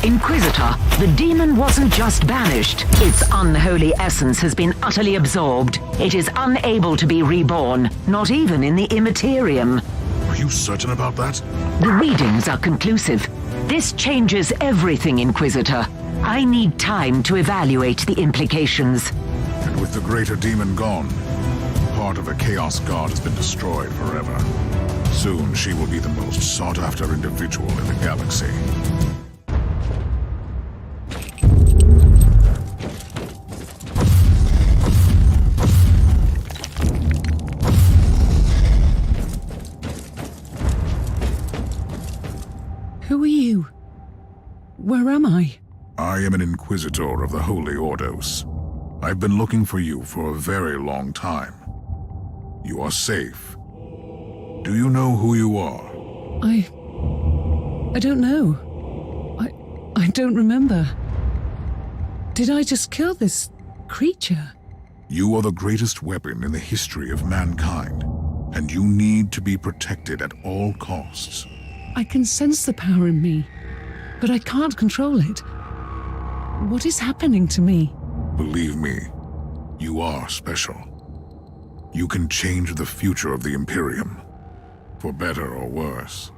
Speaker 9: Inquisitor, the demon wasn't just banished. Its unholy essence has been utterly absorbed. It is unable to be reborn, not even in the Immaterium.
Speaker 1: Are you certain about that?
Speaker 9: The readings are conclusive. This changes everything, Inquisitor. I need time to evaluate the implications.
Speaker 1: And with the greater demon gone, part of the Chaos God has been destroyed forever. Soon she will be the most sought-after individual in the galaxy.
Speaker 2: Who are you? Where am I?
Speaker 1: I am an Inquisitor of the Holy Ordos. I've been looking for you for a very long time. You are safe. Do you know who you are?
Speaker 2: I don't know. I don't remember. Did I just kill this creature?
Speaker 1: You are the greatest weapon in the history of mankind, and you need to be protected at all costs.
Speaker 2: I can sense the power in me, but I can't control it. What is happening to me?
Speaker 1: Believe me, you are special. You can change the future of the Imperium, for better or worse.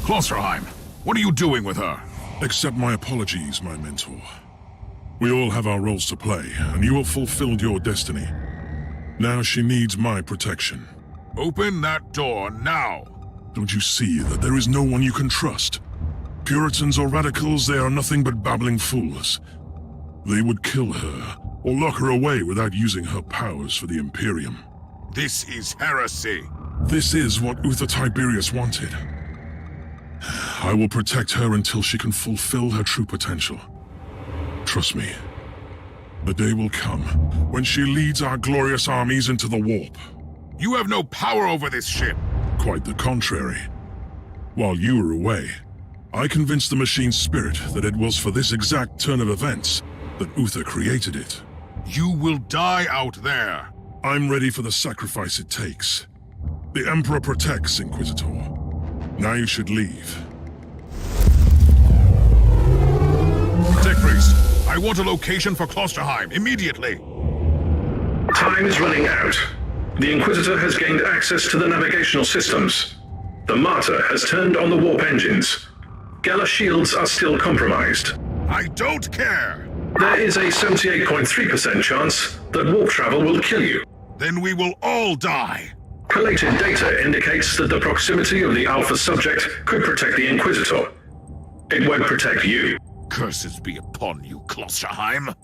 Speaker 1: Klosterheim, what are you doing with her?
Speaker 5: Accept my apologies, my mentor. We all have our roles to play, and you have fulfilled your destiny. Now she needs my protection.
Speaker 1: Open that door now!
Speaker 5: Don't you see that there is no one you can trust? Puritans or radicals, they are nothing but babbling fools. They would kill her, or lock her away without using her powers for the Imperium.
Speaker 1: This is heresy!
Speaker 5: This is what Uther Tiberius wanted. I will protect her until she can fulfill her true potential. Trust me, the day will come when she leads our glorious armies into the warp.
Speaker 1: You have no power over this ship!
Speaker 5: Quite the contrary. While you were away, I convinced the machine's spirit that it was for this exact turn of events that Uther created it.
Speaker 1: You will die out there!
Speaker 5: I'm ready for the sacrifice it takes. The Emperor protects, Inquisitor. Now you should leave.
Speaker 1: Tech Priest, I want a location for Klosterheim, immediately!
Speaker 3: Time is running out. The Inquisitor has gained access to the navigational systems. The Martyr has turned on the warp engines. Gala shields are still compromised.
Speaker 1: I don't care!
Speaker 3: There is a 78.3% chance that warp travel will kill you.
Speaker 1: Then we will all die!
Speaker 3: Collated data indicates that the proximity of the Alpha subject could protect the Inquisitor. It won't protect you.
Speaker 1: Curses be upon you, Klosterheim!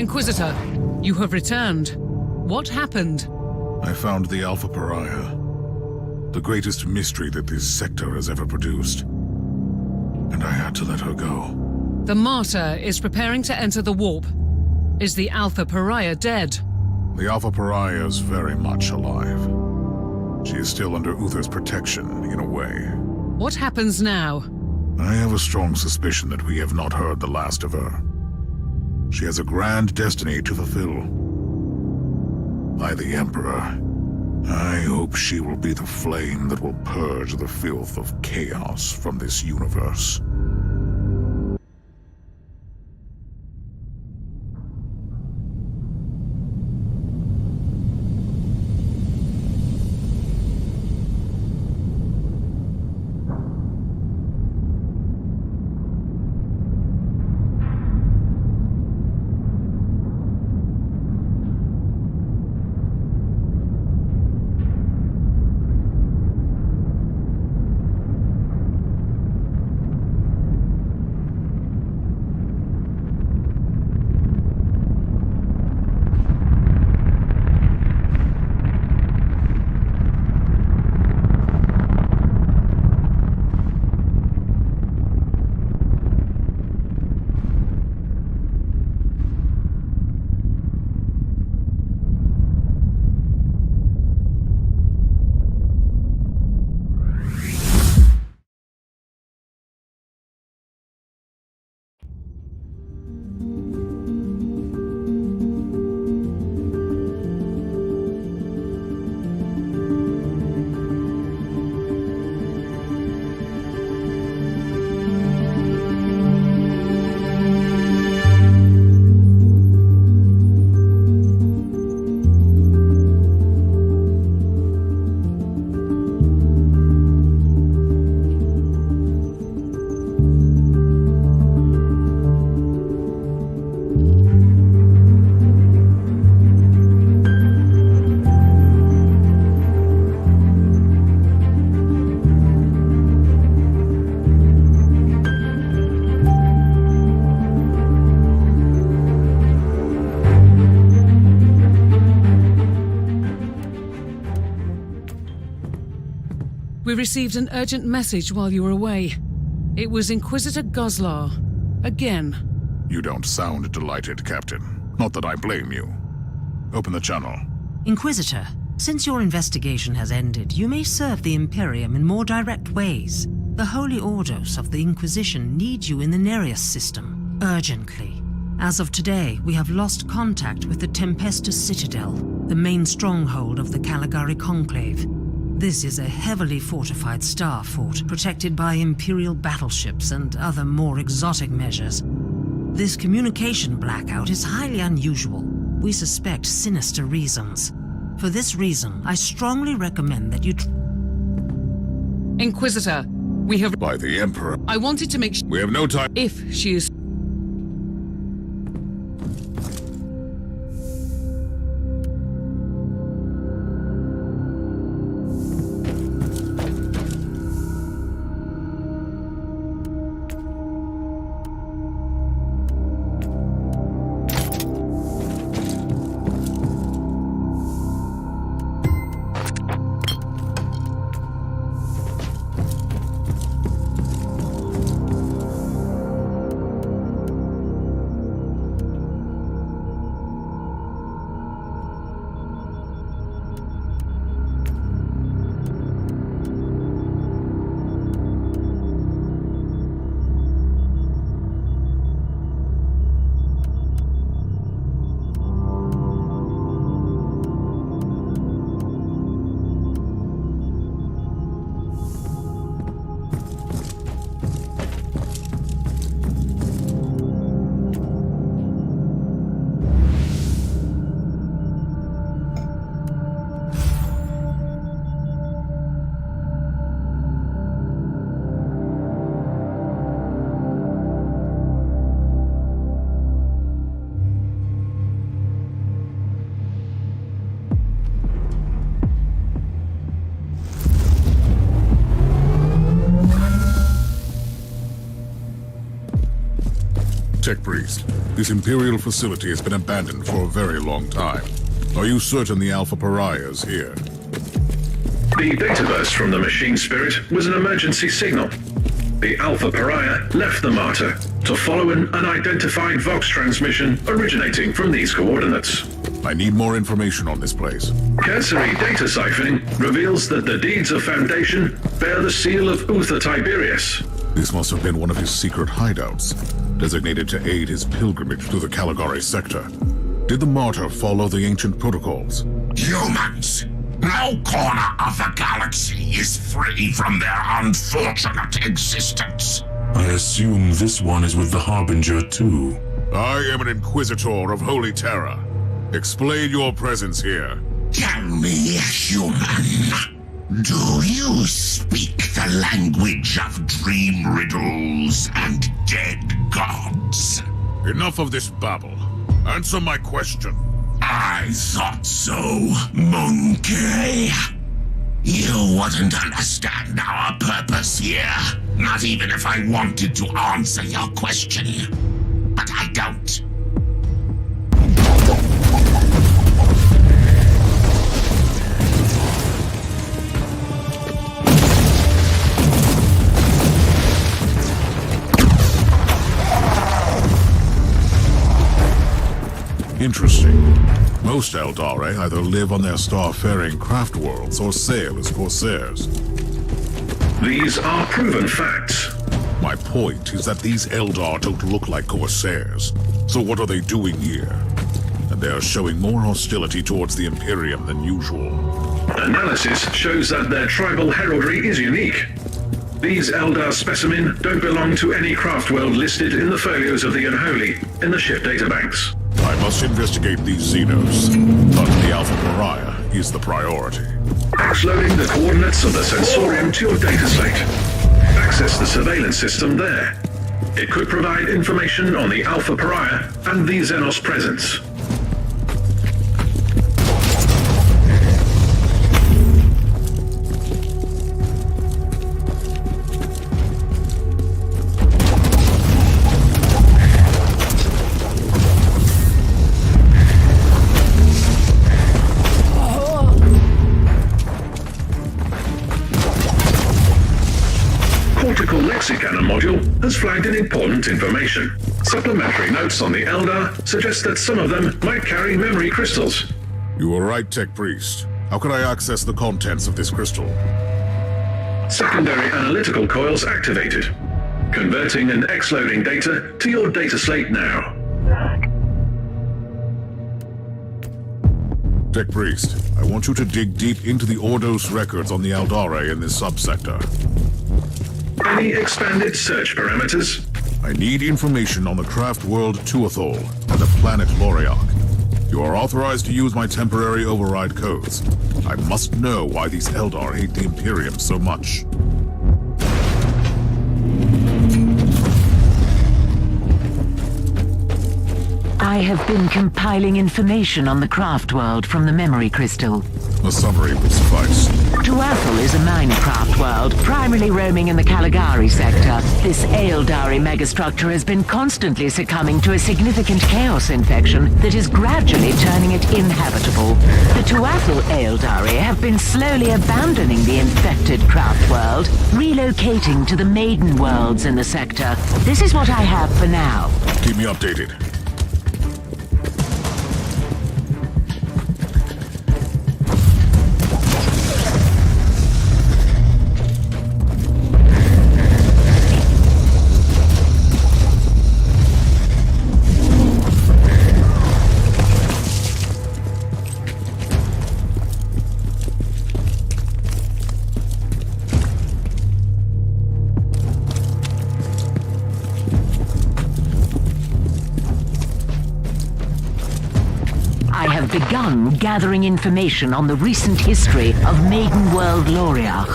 Speaker 2: Inquisitor, you have returned. What happened?
Speaker 1: I found the Alpha Pariah, the greatest mystery that this sector has ever produced. And I had to let her go.
Speaker 2: The Martyr is preparing to enter the warp. Is the Alpha Pariah dead?
Speaker 1: The Alpha Pariah is very much alive. She is still under Uther's protection, in a way.
Speaker 2: What happens now?
Speaker 1: I have a strong suspicion that we have not heard the last of her. She has a grand destiny to fulfill. By the Emperor, I hope she will be the flame that will purge the filth of chaos from this universe.
Speaker 2: We received an urgent message while you were away. It was Inquisitor Goslar. Again.
Speaker 1: You don't sound delighted, Captain. Not that I blame you. Open the channel.
Speaker 10: Inquisitor, since your investigation has ended, you may serve the Imperium in more direct ways. The Holy Ordos of the Inquisition need you in the Nereus system, urgently. As of today, we have lost contact with the Tempestus Citadel, the main stronghold of the Caligari Conclave. This is a heavily fortified star fort, protected by Imperial battleships and other more exotic measures. This communication blackout is highly unusual. We suspect sinister reasons. For this reason, I strongly recommend that you
Speaker 2: Inquisitor, we have...
Speaker 1: By the Emperor.
Speaker 2: I wanted to make sure...
Speaker 1: We have no time.
Speaker 2: If she is...
Speaker 1: Tech Priest, this Imperial facility has been abandoned for a very long time. Are you certain the Alpha Pariah is here?
Speaker 3: The data burst from the machine spirit was an emergency signal. The Alpha Pariah left the Martyr to follow an unidentified Vox transmission originating from these coordinates.
Speaker 1: I need more information on this place.
Speaker 3: Cursory data siphoning reveals that the deeds of Foundation bear the seal of Uther Tiberius.
Speaker 1: This must have been one of his secret hideouts, designated to aid his pilgrimage through the Caligari sector. Did the Martyr follow the ancient protocols?
Speaker 5: Humans! No corner of the galaxy is free from their unfortunate existence.
Speaker 11: I assume this one is with the Harbinger too.
Speaker 1: I am an Inquisitor of Holy Terror. Explain your presence here.
Speaker 5: Tell me, human, do you speak the language of dream riddles and dead gods?
Speaker 1: Enough of this babble. Answer my question.
Speaker 5: I thought so, monkey. You wouldn't understand our purpose here, not even if I wanted to answer your question. But I don't.
Speaker 1: Interesting. Most Eldari either live on their star-faring craft worlds or sail as corsairs.
Speaker 3: These are proven facts.
Speaker 1: My point is that these Eldar don't look like corsairs. So what are they doing here? And they are showing more hostility towards the Imperium than usual.
Speaker 3: Analysis shows that their tribal heraldry is unique. These Eldar specimen don't belong to any craft world listed in the folios of the Unholy in the ship databanks.
Speaker 1: I must investigate these Xenos, but the Alpha Pariah is the priority.
Speaker 3: Loading the coordinates of the Sensorium to your data slate. Access the surveillance system there. It could provide information on the Alpha Pariah and the Xenos presence. Cannon module has flagged in important information. Supplementary notes on the Eldar suggest that some of them might carry memory crystals.
Speaker 1: You were right, Tech Priest. How can I access the contents of this crystal?
Speaker 3: Secondary analytical coils activated. Converting and X-loading data to your data slate now.
Speaker 1: Tech Priest, I want you to dig deep into the Ordos records on the Eldari in this subsector.
Speaker 3: Any expanded search parameters?
Speaker 1: I need information on the craft world Tuathal and the planet Loriok. You are authorized to use my temporary override codes. I must know why these Eldar hate the Imperium so much.
Speaker 9: I have been compiling information on the craft world from the memory crystal.
Speaker 1: A summary would suffice.
Speaker 9: Tuathal is a minor craft world, primarily roaming in the Caligari sector. This Eldari megastructure has been constantly succumbing to a significant chaos infection that is gradually turning it inhabitable. The Tuathal Eldari have been slowly abandoning the infected craft world, relocating to the maiden worlds in the sector. This is what I have for now.
Speaker 1: Keep me updated.
Speaker 9: Begun gathering information on the recent history of Maiden World Loriach.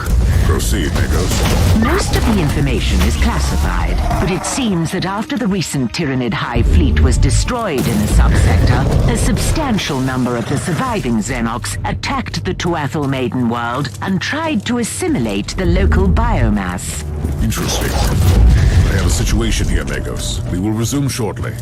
Speaker 1: Proceed, Magos.
Speaker 9: Most of the information is classified, but it seems that after the recent Tyranid High Fleet was destroyed in the subsector, a substantial number of the surviving Xenox attacked the Tuathal Maiden World and tried to assimilate the local biomass.
Speaker 1: Interesting. have a situation here, Magos. We will resume shortly.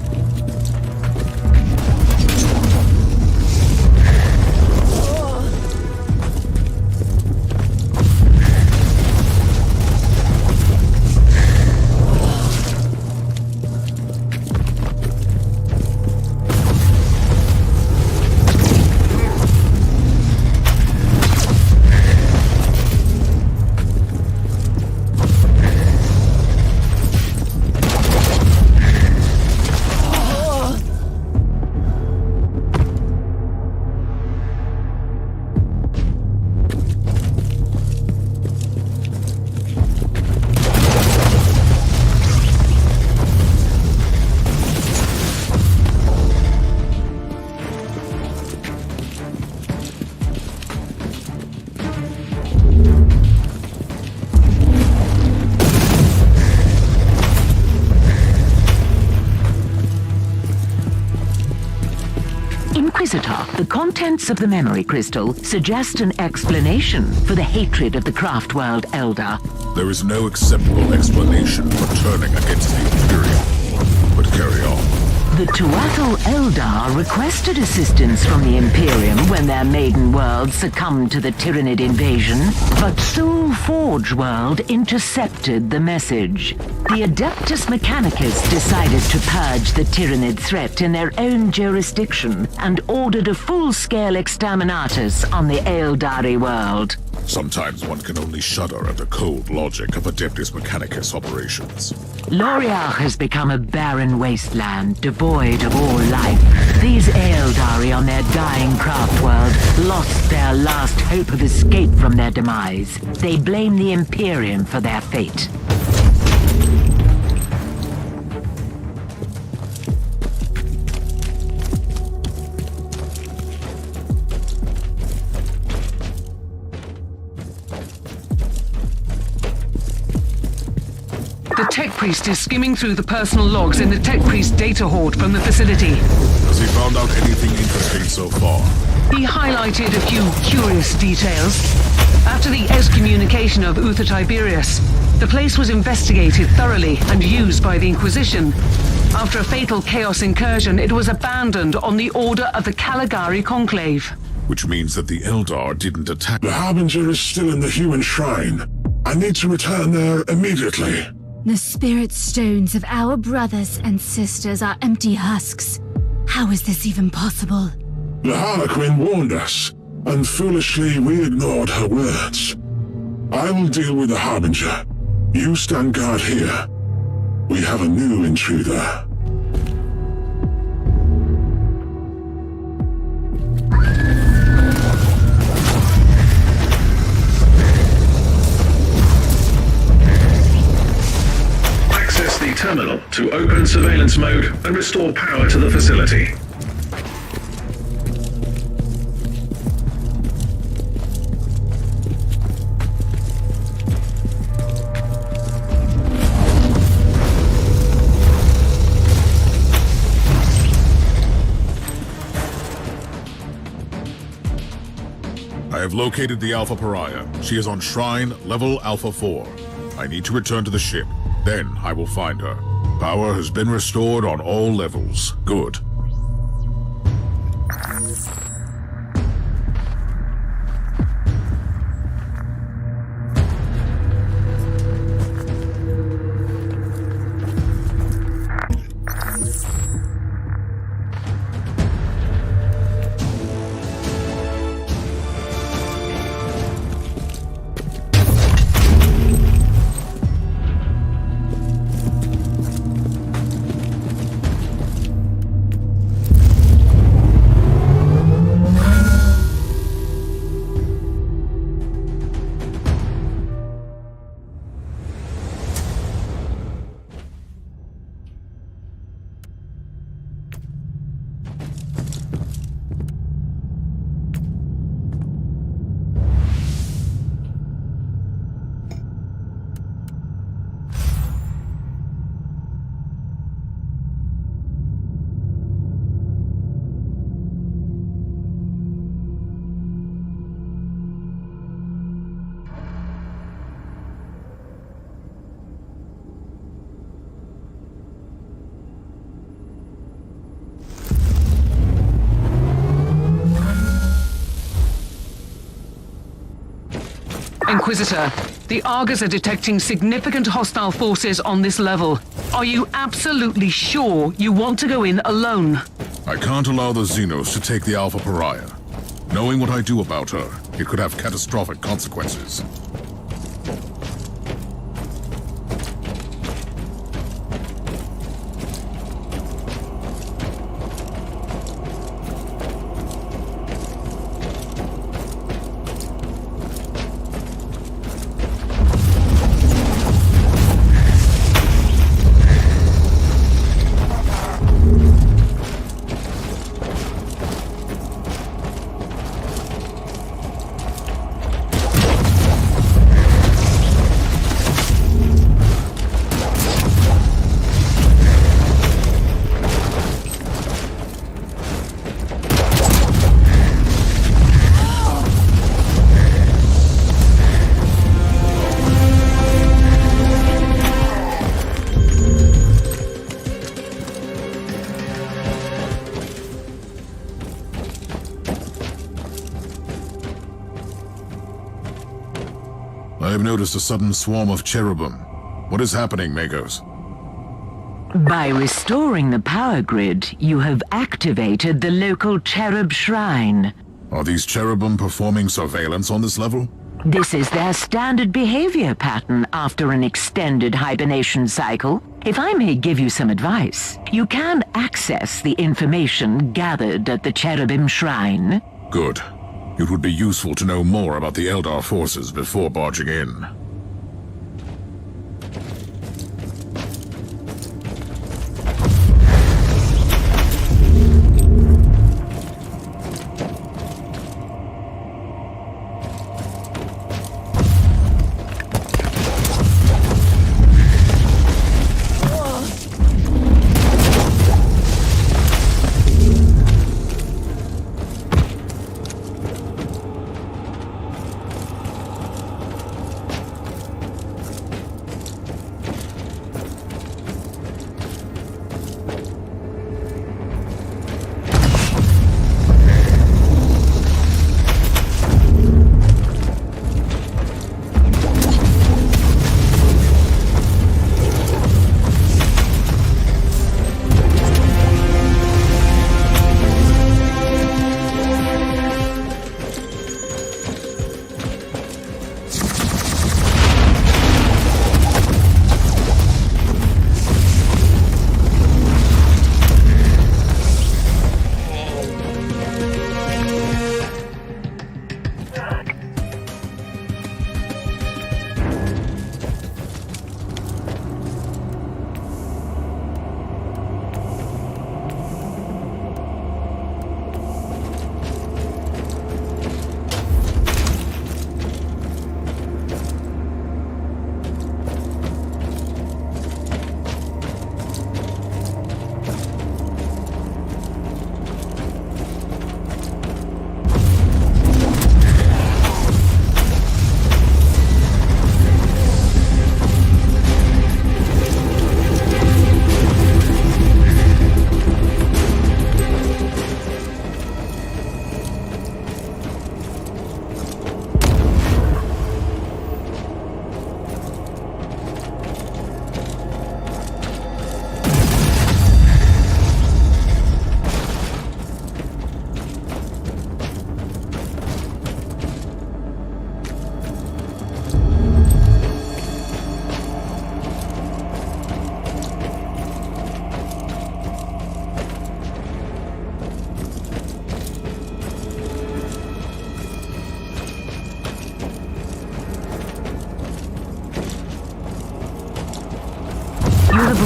Speaker 9: Inquisitor, the contents of the memory crystal suggest an explanation for the hatred of the Craftworld Eldar.
Speaker 1: There is no acceptable explanation for turning against the Imperium. But carry on.
Speaker 9: The Tuatha Eldar requested assistance from the Imperium when their maiden world succumbed to the Tyranid invasion, but Soul Forge World intercepted the message. The Adeptus Mechanicus decided to purge the Tyranid threat in their own jurisdiction and ordered a full-scale exterminatus on the Eldari world.
Speaker 1: Sometimes one can only shudder at the cold logic of Adeptus Mechanicus operations.
Speaker 9: Loriach has become a barren wasteland, devoid of all life. These Eldari on their dying craft world lost their last hope of escape from their demise. They blame the Imperium for their fate.
Speaker 2: The Tech Priest is skimming through the personal logs in the Tech Priest data hoard from the facility.
Speaker 1: Has he found out anything interesting so far?
Speaker 2: He highlighted a few curious details. After the excommunication of Uther Tiberius, the place was investigated thoroughly and used by the Inquisition. After a fatal Chaos incursion, it was abandoned on the order of the Caligari Conclave.
Speaker 1: Which means that the Eldar didn't attack.
Speaker 5: The Harbinger is still in the human shrine. I need to return there immediately.
Speaker 12: The spirit stones of our brothers and sisters are empty husks. How is this even possible?
Speaker 5: The Harlequin warned us, and foolishly we ignored her words. I will deal with the Harbinger. You stand guard here. We have a new intruder.
Speaker 3: Access the terminal to open surveillance mode and restore power to the facility.
Speaker 1: I have located the Alpha Pariah. She is on Shrine, level Alpha 4. I need to return to the ship. Then I will find her. Power has been restored on all levels. Good.
Speaker 2: Inquisitor, the Argus are detecting significant hostile forces on this level. Are you absolutely sure you want to go in alone?
Speaker 1: I can't allow the Xenos to take the Alpha Pariah. Knowing what I do about her, it could have catastrophic consequences. I have noticed a sudden swarm of cherubim. What is happening, Magos?
Speaker 9: By restoring the power grid, you have activated the local cherub shrine.
Speaker 1: Are these cherubim performing surveillance on this level?
Speaker 9: This is their standard behavior pattern after an extended hibernation cycle. If I may give you some advice, you can access the information gathered at the cherubim shrine.
Speaker 1: Good. It would be useful to know more about the Eldar forces before barging in.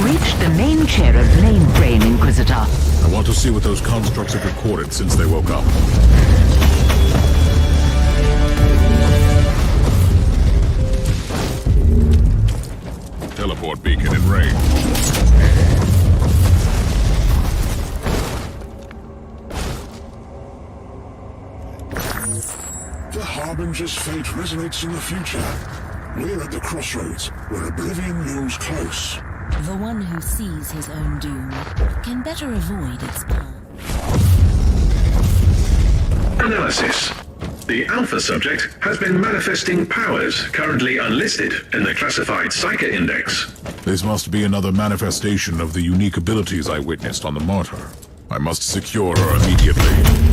Speaker 9: Reached the main cherub mainframe, Inquisitor.
Speaker 1: I want to see what those constructs have recorded since they woke up. Teleport beacon in range.
Speaker 5: The Harbinger's fate resonates in the future. We're at the crossroads, where oblivion looms close.
Speaker 13: The one who sees his own doom can better avoid its path.
Speaker 3: Analysis. The Alpha subject has been manifesting powers currently unlisted in the classified Psyker Index.
Speaker 1: This must be another manifestation of the unique abilities I witnessed on the Martyr. I must secure her immediately.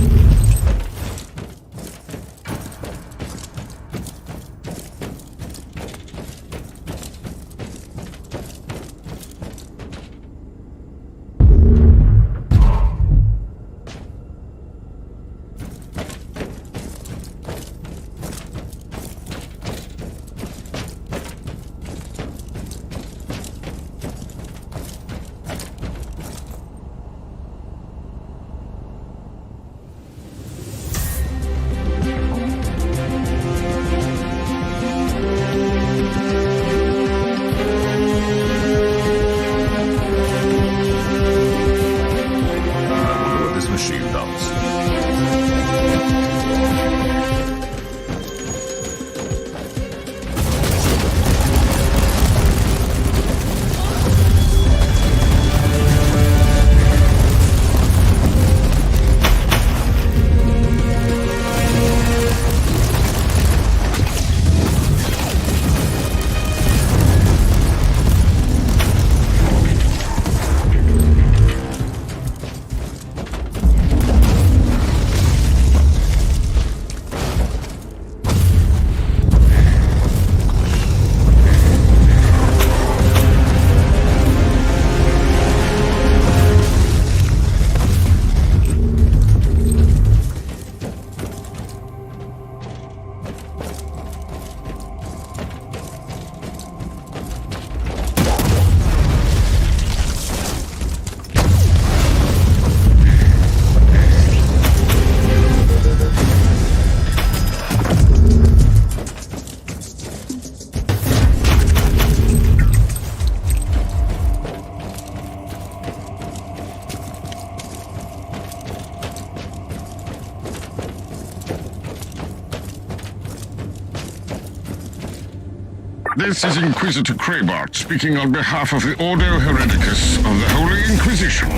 Speaker 5: This is Inquisitor Kraybart speaking on behalf of the Ordo Hereticus of the Holy Inquisition.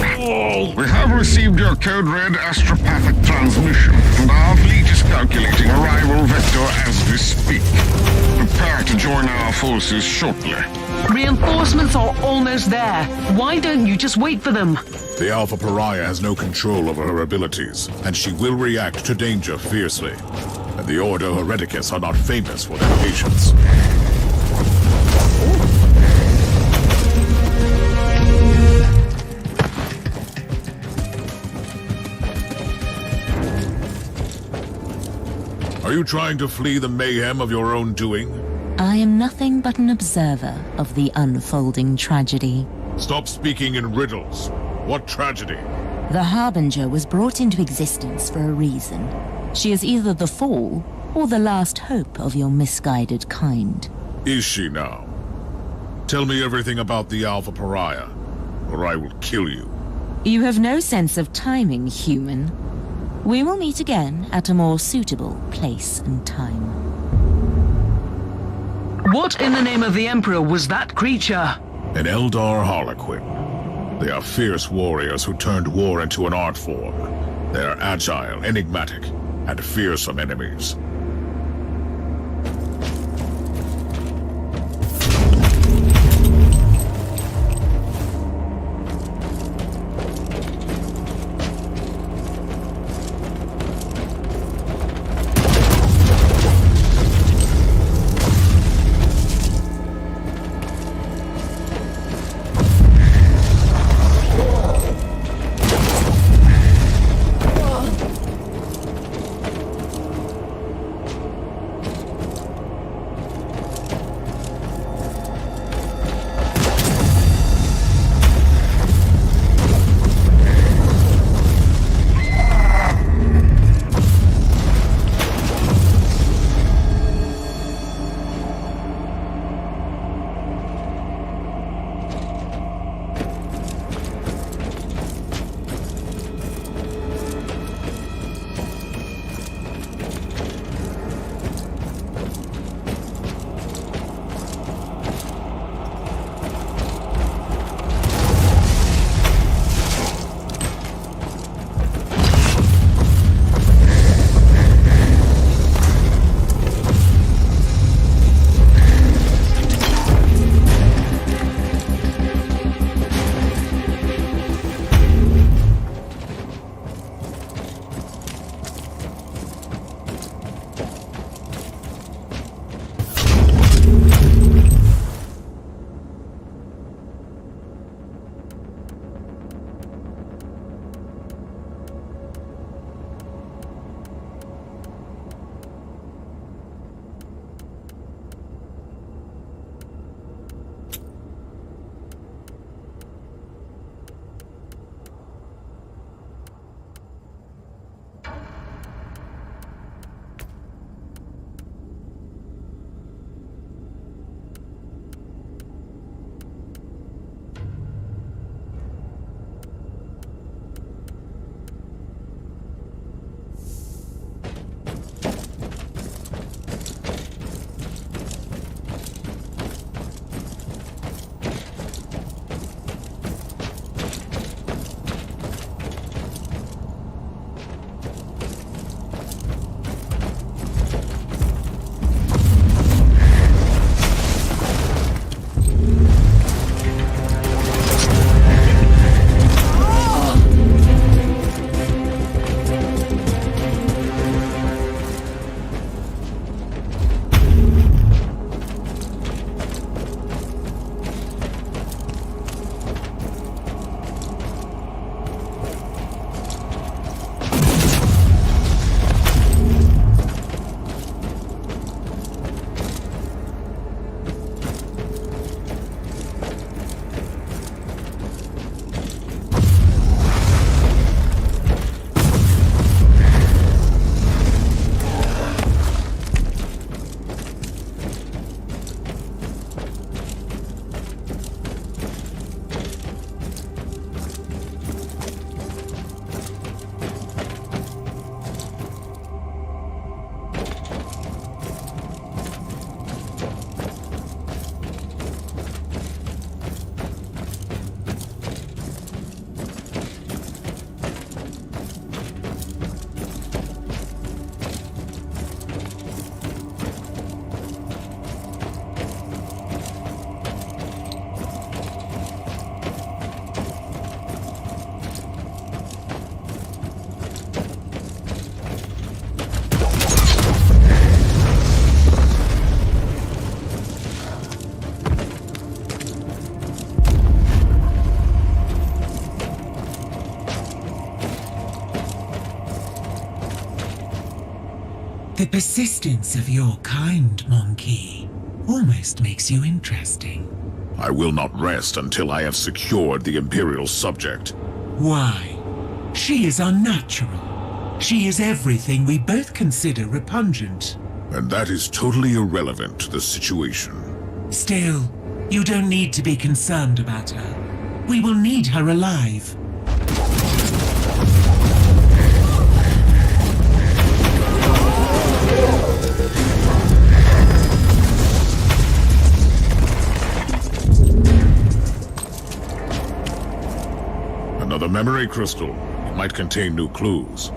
Speaker 5: We have received your code-red astropathic transmission, and our fleet is calculating arrival vector as we speak. Prepare to join our forces shortly.
Speaker 2: Reinforcements are almost there. Why don't you just wait for them?
Speaker 1: The Alpha Pariah has no control over her abilities, and she will react to danger fiercely. And the Ordo Hereticus are not famous for their patience. Are you trying to flee the mayhem of your own doing?
Speaker 13: I am nothing but an observer of the unfolding tragedy.
Speaker 1: Stop speaking in riddles. What tragedy?
Speaker 13: The Harbinger was brought into existence for a reason. She is either the fall or the last hope of your misguided kind.
Speaker 1: Is she now? Tell me everything about the Alpha Pariah, or I will kill you.
Speaker 13: You have no sense of timing, human. We will meet again at a more suitable place and time.
Speaker 2: What in the name of the Emperor was that creature?
Speaker 1: An Eldar Harlequin. They are fierce warriors who turned war into an art form. They are agile, enigmatic, and fearsome enemies.
Speaker 14: The persistence of your kind, Monkey, almost makes you interesting.
Speaker 1: I will not rest until I have secured the Imperial subject.
Speaker 14: Why? She is unnatural. She is everything we both consider repugnant.
Speaker 1: And that is totally irrelevant to the situation.
Speaker 14: Still, you don't need to be concerned about her. We will need her alive.
Speaker 1: Another memory crystal. It might contain new clues.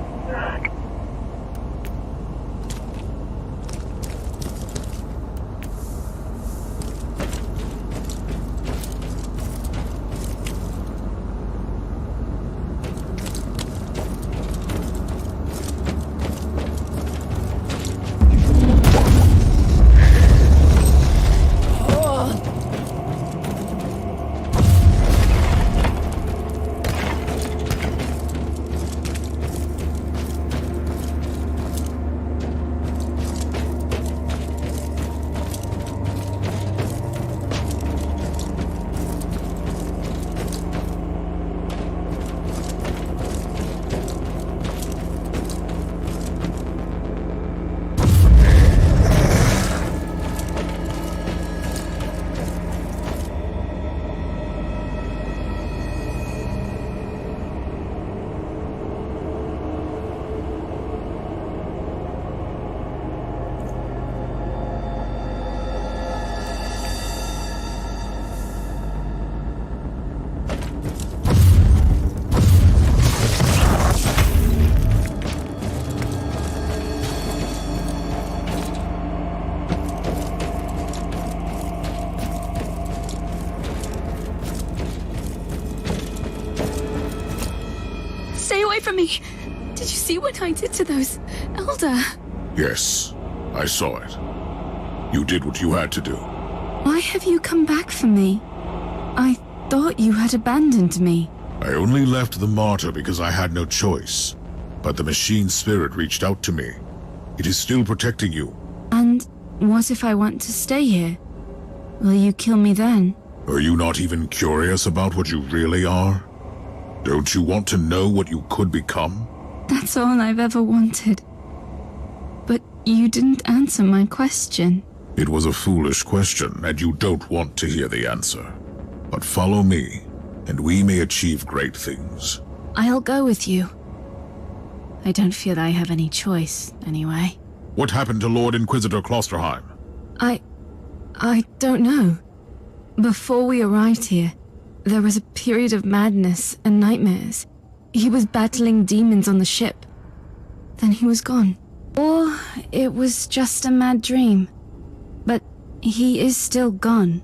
Speaker 12: Stay away from me! Did you see what I did to those Elder?
Speaker 1: Yes, I saw it. You did what you had to do.
Speaker 12: Why have you come back for me? I thought you had abandoned me.
Speaker 1: I only left the martyr because I had no choice. But the machine spirit reached out to me. It is still protecting you.
Speaker 12: And what if I want to stay here? Will you kill me then?
Speaker 1: Are you not even curious about what you really are? Don't you want to know what you could become?
Speaker 12: That's all I've ever wanted. But you didn't answer my question.
Speaker 1: It was a foolish question, and you don't want to hear the answer. But follow me, and we may achieve great things.
Speaker 12: I'll go with you. I don't feel I have any choice, anyway.
Speaker 1: What happened to Lord Inquisitor Klosterheim?
Speaker 12: I don't know. Before we arrived here, there was a period of madness and nightmares. He was battling demons on the ship. Then he was gone. Or it was just a mad dream. But he is still gone.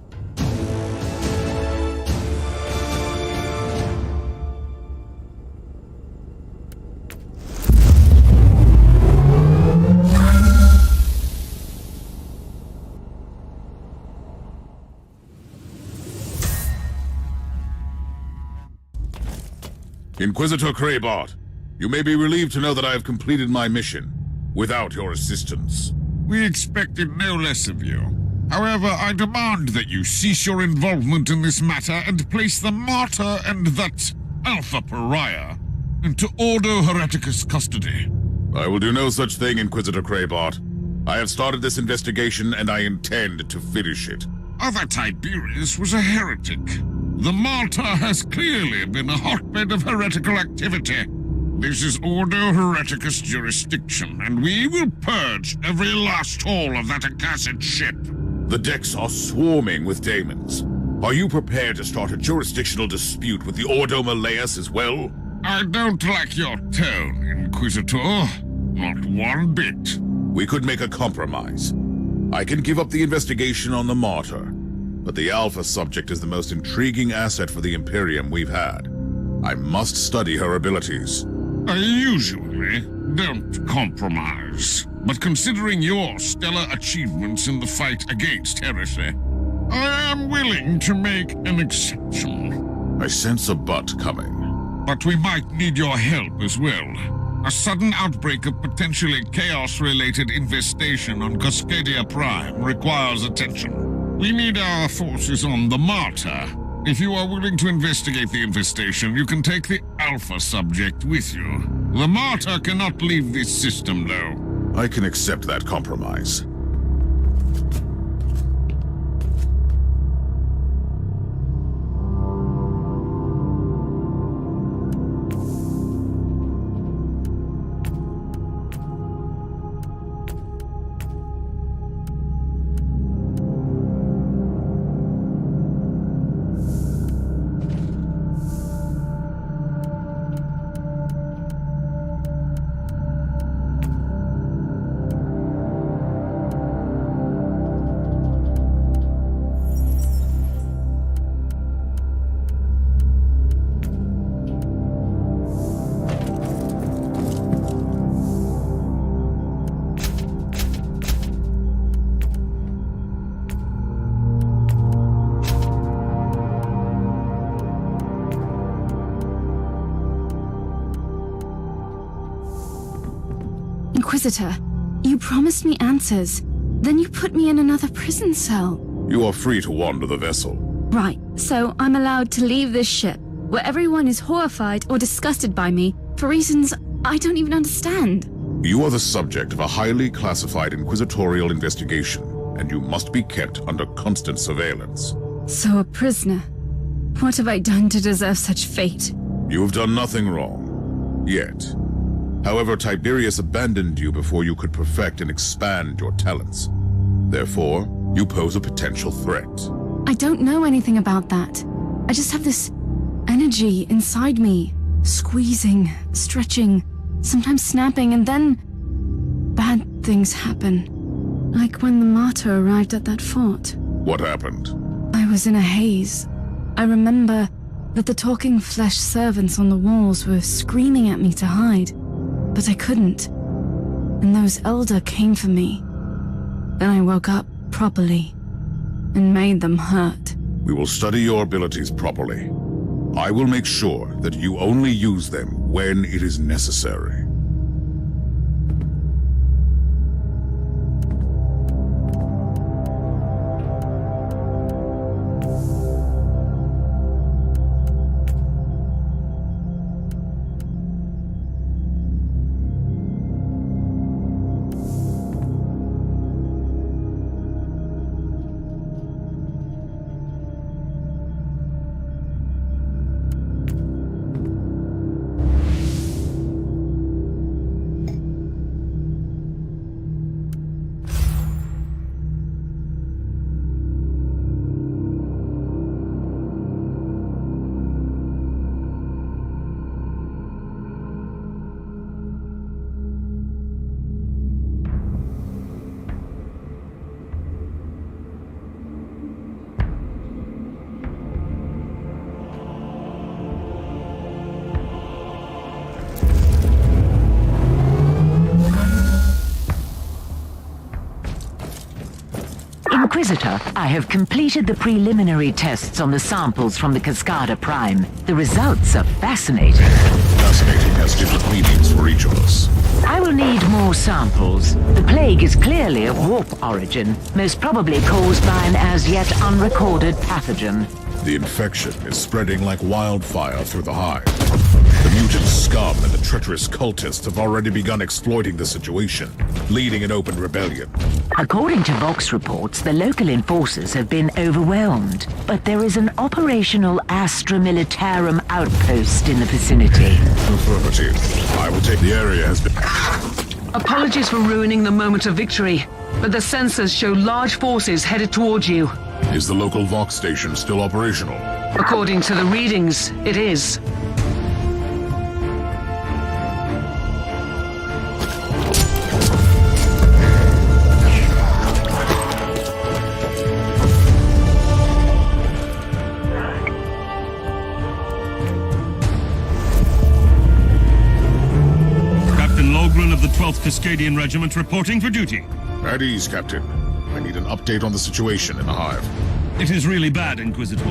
Speaker 1: Inquisitor Kraybart, you may be relieved to know that I have completed my mission, without your assistance.
Speaker 15: We expected no less of you. However, I demand that you cease your involvement in this matter and place the Martyr and that Alpha Pariah into Ordo Hereticus custody.
Speaker 1: I will do no such thing, Inquisitor Kraybart. I have started this investigation and I intend to finish it.
Speaker 15: Other Tiberius was a heretic. The Martyr has clearly been a hotbed of heretical activity. This is Ordo Hereticus jurisdiction, and we will purge every last hole of that accursed ship.
Speaker 1: The decks are swarming with daemons. Are you prepared to start a jurisdictional dispute with the Ordo Malleus as well?
Speaker 15: I don't like your tone, Inquisitor. Not one bit.
Speaker 1: We could make a compromise. I can give up the investigation on the Martyr, but the Alpha subject is the most intriguing asset for the Imperium we've had. I must study her abilities.
Speaker 15: I usually don't compromise, but considering your stellar achievements in the fight against heresy, I am willing to make an exception.
Speaker 1: I sense a but coming.
Speaker 15: But we might need your help as well. A sudden outbreak of potentially chaos-related infestation on Cascadia Prime requires attention. We need our forces on the Martyr. If you are willing to investigate the infestation, you can take the Alpha subject with you. The Martyr cannot leave this system, though.
Speaker 1: I can accept that compromise.
Speaker 12: Inquisitor, you promised me answers. Then you put me in another prison cell.
Speaker 1: You are free to wander the vessel.
Speaker 12: Right, so I'm allowed to leave this ship, where everyone is horrified or disgusted by me for reasons I don't even understand.
Speaker 1: You are the subject of a highly classified inquisitorial investigation, and you must be kept under constant surveillance.
Speaker 12: So a prisoner. What have I done to deserve such fate?
Speaker 1: You have done nothing wrong. Yet. However, Tiberius abandoned you before you could perfect and expand your talents. Therefore, you pose a potential threat.
Speaker 12: I don't know anything about that. I just have this energy inside me, squeezing, stretching, sometimes snapping, and then bad things happen. Like when the Martyr arrived at that fort.
Speaker 1: What happened?
Speaker 12: I was in a haze. I remember that the talking flesh servants on the walls were screaming at me to hide. But I couldn't. And those Elder came for me. Then I woke up properly and made them hurt.
Speaker 1: We will study your abilities properly. I will make sure that you only use them when it is necessary.
Speaker 9: Inquisitor, I have completed the preliminary tests on the samples from the Cascada Prime. The results are fascinating.
Speaker 1: Fascinating has different meanings for each of us.
Speaker 9: I will need more samples. The plague is clearly of warp origin, most probably caused by an as yet unrecorded pathogen.
Speaker 1: The infection is spreading like wildfire through the hive. The mutant scum and the treacherous cultists have already begun exploiting the situation, leading an open rebellion.
Speaker 9: According to Vox reports, the local enforcers have been overwhelmed, but there is an operational Astra Militarum outpost in the vicinity.
Speaker 1: Affirmative. I will take the area has been...
Speaker 2: Apologies for ruining the moment of victory, but the sensors show large forces headed towards you.
Speaker 1: Is the local Vox station still operational?
Speaker 2: According to the readings, it is.
Speaker 16: Captain Logren of the 12th Cascadian Regiment reporting for duty.
Speaker 1: At ease, Captain. I need an update on the situation in the hive.
Speaker 16: It is really bad, Inquisitor.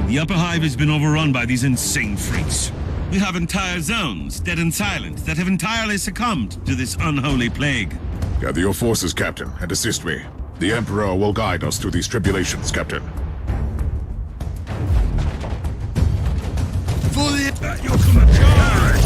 Speaker 16: The upper hive has been overrun by these insane freaks. We have entire zones, dead and silent, that have entirely succumbed to this unholy plague.
Speaker 1: Gather your forces, Captain, and assist me. The Emperor will guide us through these tribulations, Captain.
Speaker 6: Fully at your command. Charge!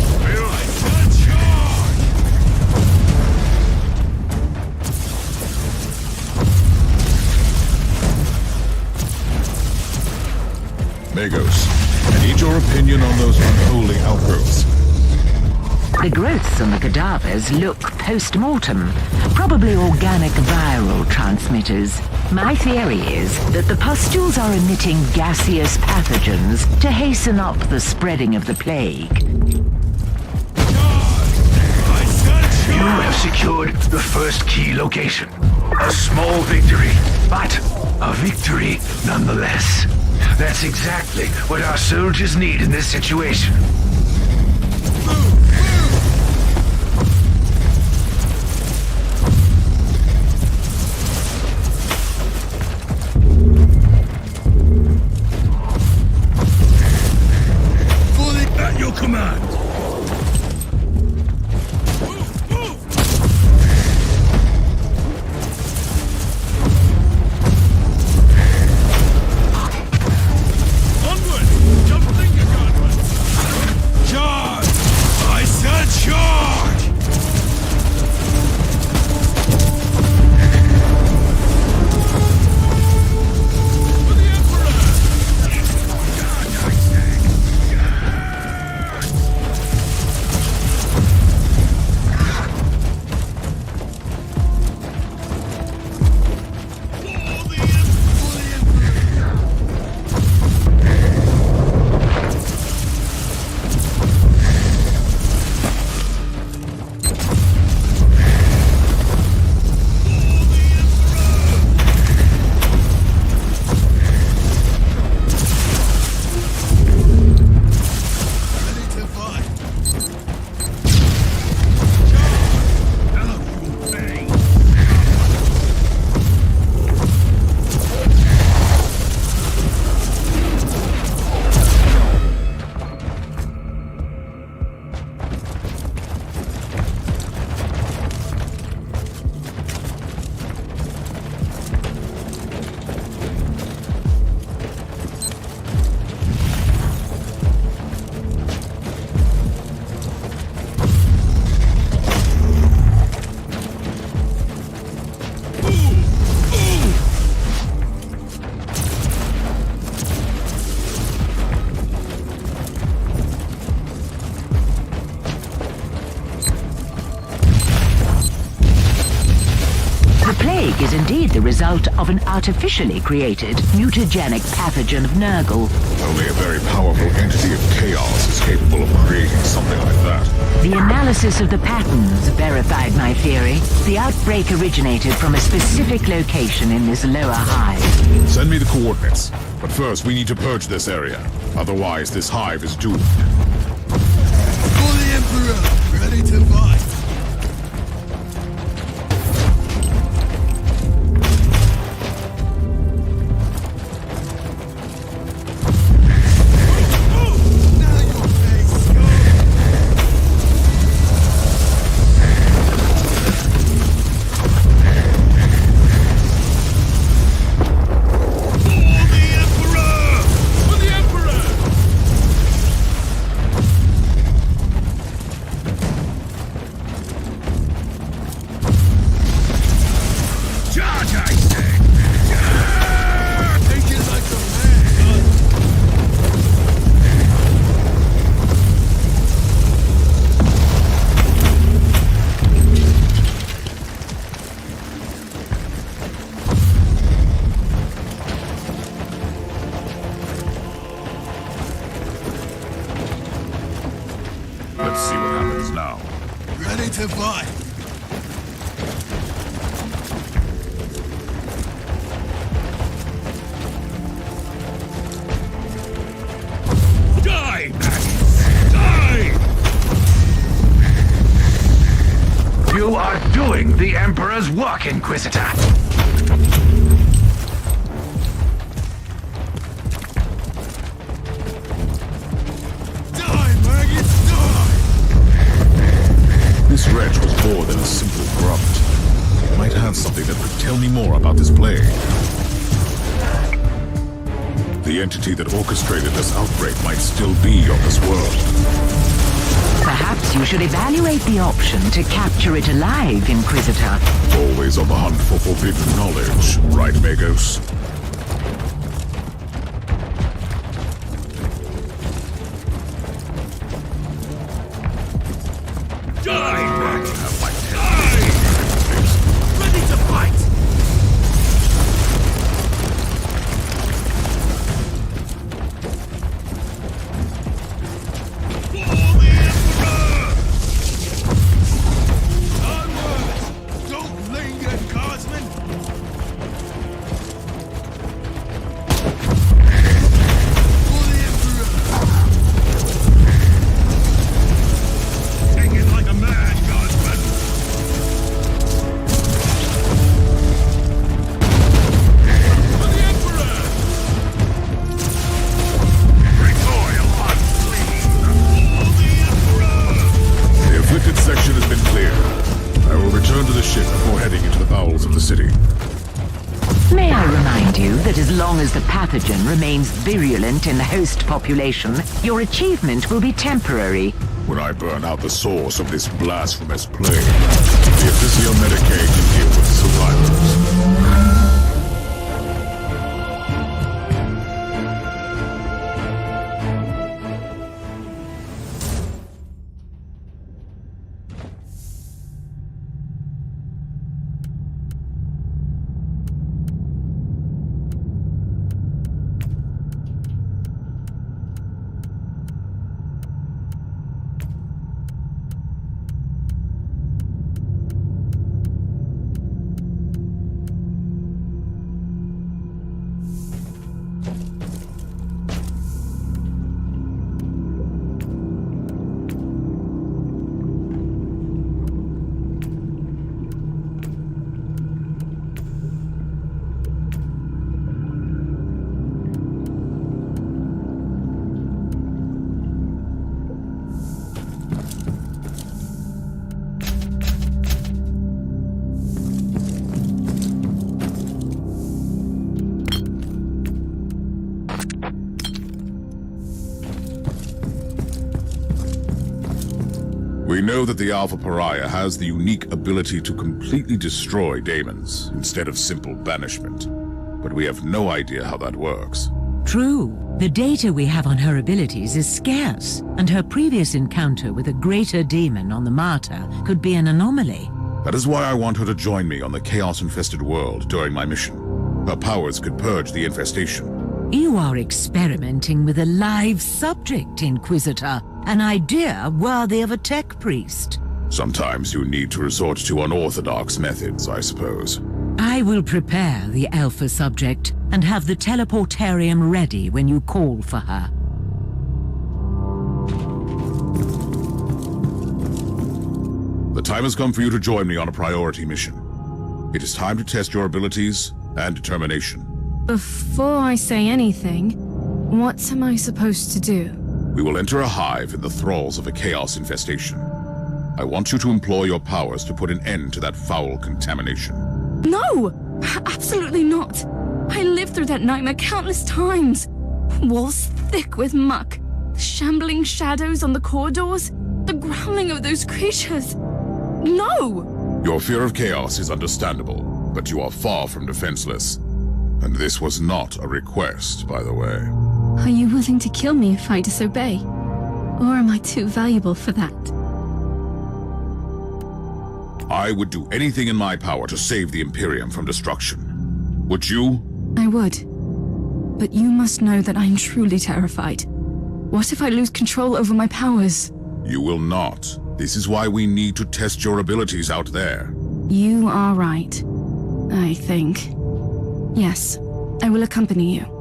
Speaker 1: Magos, I need your opinion on those unholy outgrowths.
Speaker 9: The growths on the cadavers look post-mortem, probably organic viral transmitters. My theory is that the pustules are emitting gaseous pathogens to hasten up the spreading of the plague.
Speaker 7: You have secured the first key location. A small victory, but a victory nonetheless. That's exactly what our soldiers need in this situation.
Speaker 6: Fully at your command.
Speaker 9: Is indeed the result of an artificially created mutagenic pathogen of Nurgle.
Speaker 1: Only a very powerful entity of chaos is capable of creating something like that.
Speaker 9: The analysis of the patterns verified my theory. The outbreak originated from a specific location in this lower hive.
Speaker 1: Send me the coordinates. But first, we need to purge this area. Otherwise, this hive is doomed.
Speaker 6: For the Emperor, ready to fight.
Speaker 1: Let's see what happens now.
Speaker 6: Ready to fight.
Speaker 16: Die, maggots! Die!
Speaker 7: You are doing the Emperor's work, Inquisitor.
Speaker 6: Die, maggots!
Speaker 1: than a simple grunt. It might have something that could tell me more about this plague. The entity that orchestrated this outbreak might still be on this world.
Speaker 9: Perhaps you should evaluate the option to capture it alive, Inquisitor.
Speaker 1: Always on the hunt for forbidden knowledge, right, Magos?
Speaker 9: Pathogen remains virulent in the host population, your achievement will be temporary.
Speaker 1: When I burn out the source of this blasphemous plague, the Officio Medicae can deal with survivors. We know that the Alpha Pariah has the unique ability to completely destroy daemons instead of simple banishment, but we have no idea how that works.
Speaker 17: True. The data we have on her abilities is scarce, and her previous encounter with a greater demon on the Martyr could be an anomaly.
Speaker 1: That is why I want her to join me on the chaos-infested world during my mission. Her powers could purge the infestation.
Speaker 17: You are experimenting with a live subject, Inquisitor. An idea worthy of a tech priest.
Speaker 1: Sometimes you need to resort to unorthodox methods, I suppose.
Speaker 17: I will prepare the Alpha subject and have the teleportarium ready when you call for her.
Speaker 1: The time has come for you to join me on a priority mission. It is time to test your abilities and determination.
Speaker 12: Before I say anything, what am I supposed to do?
Speaker 1: We will enter a hive in the thralls of a chaos infestation. I want you to employ your powers to put an end to that foul contamination.
Speaker 12: No! Absolutely not! I lived through that nightmare countless times. Walls thick with muck, the shambling shadows on the corridors, the growling of those creatures. No!
Speaker 1: Your fear of chaos is understandable, but you are far from defenseless. And this was not a request, by the way.
Speaker 12: Are you willing to kill me if I disobey? Or am I too valuable for that?
Speaker 1: I would do anything in my power to save the Imperium from destruction. Would you?
Speaker 12: I would. But you must know that I'm truly terrified. What if I lose control over my powers?
Speaker 1: You will not. This is why we need to test your abilities out there.
Speaker 12: You are right. I think. Yes, I will accompany you.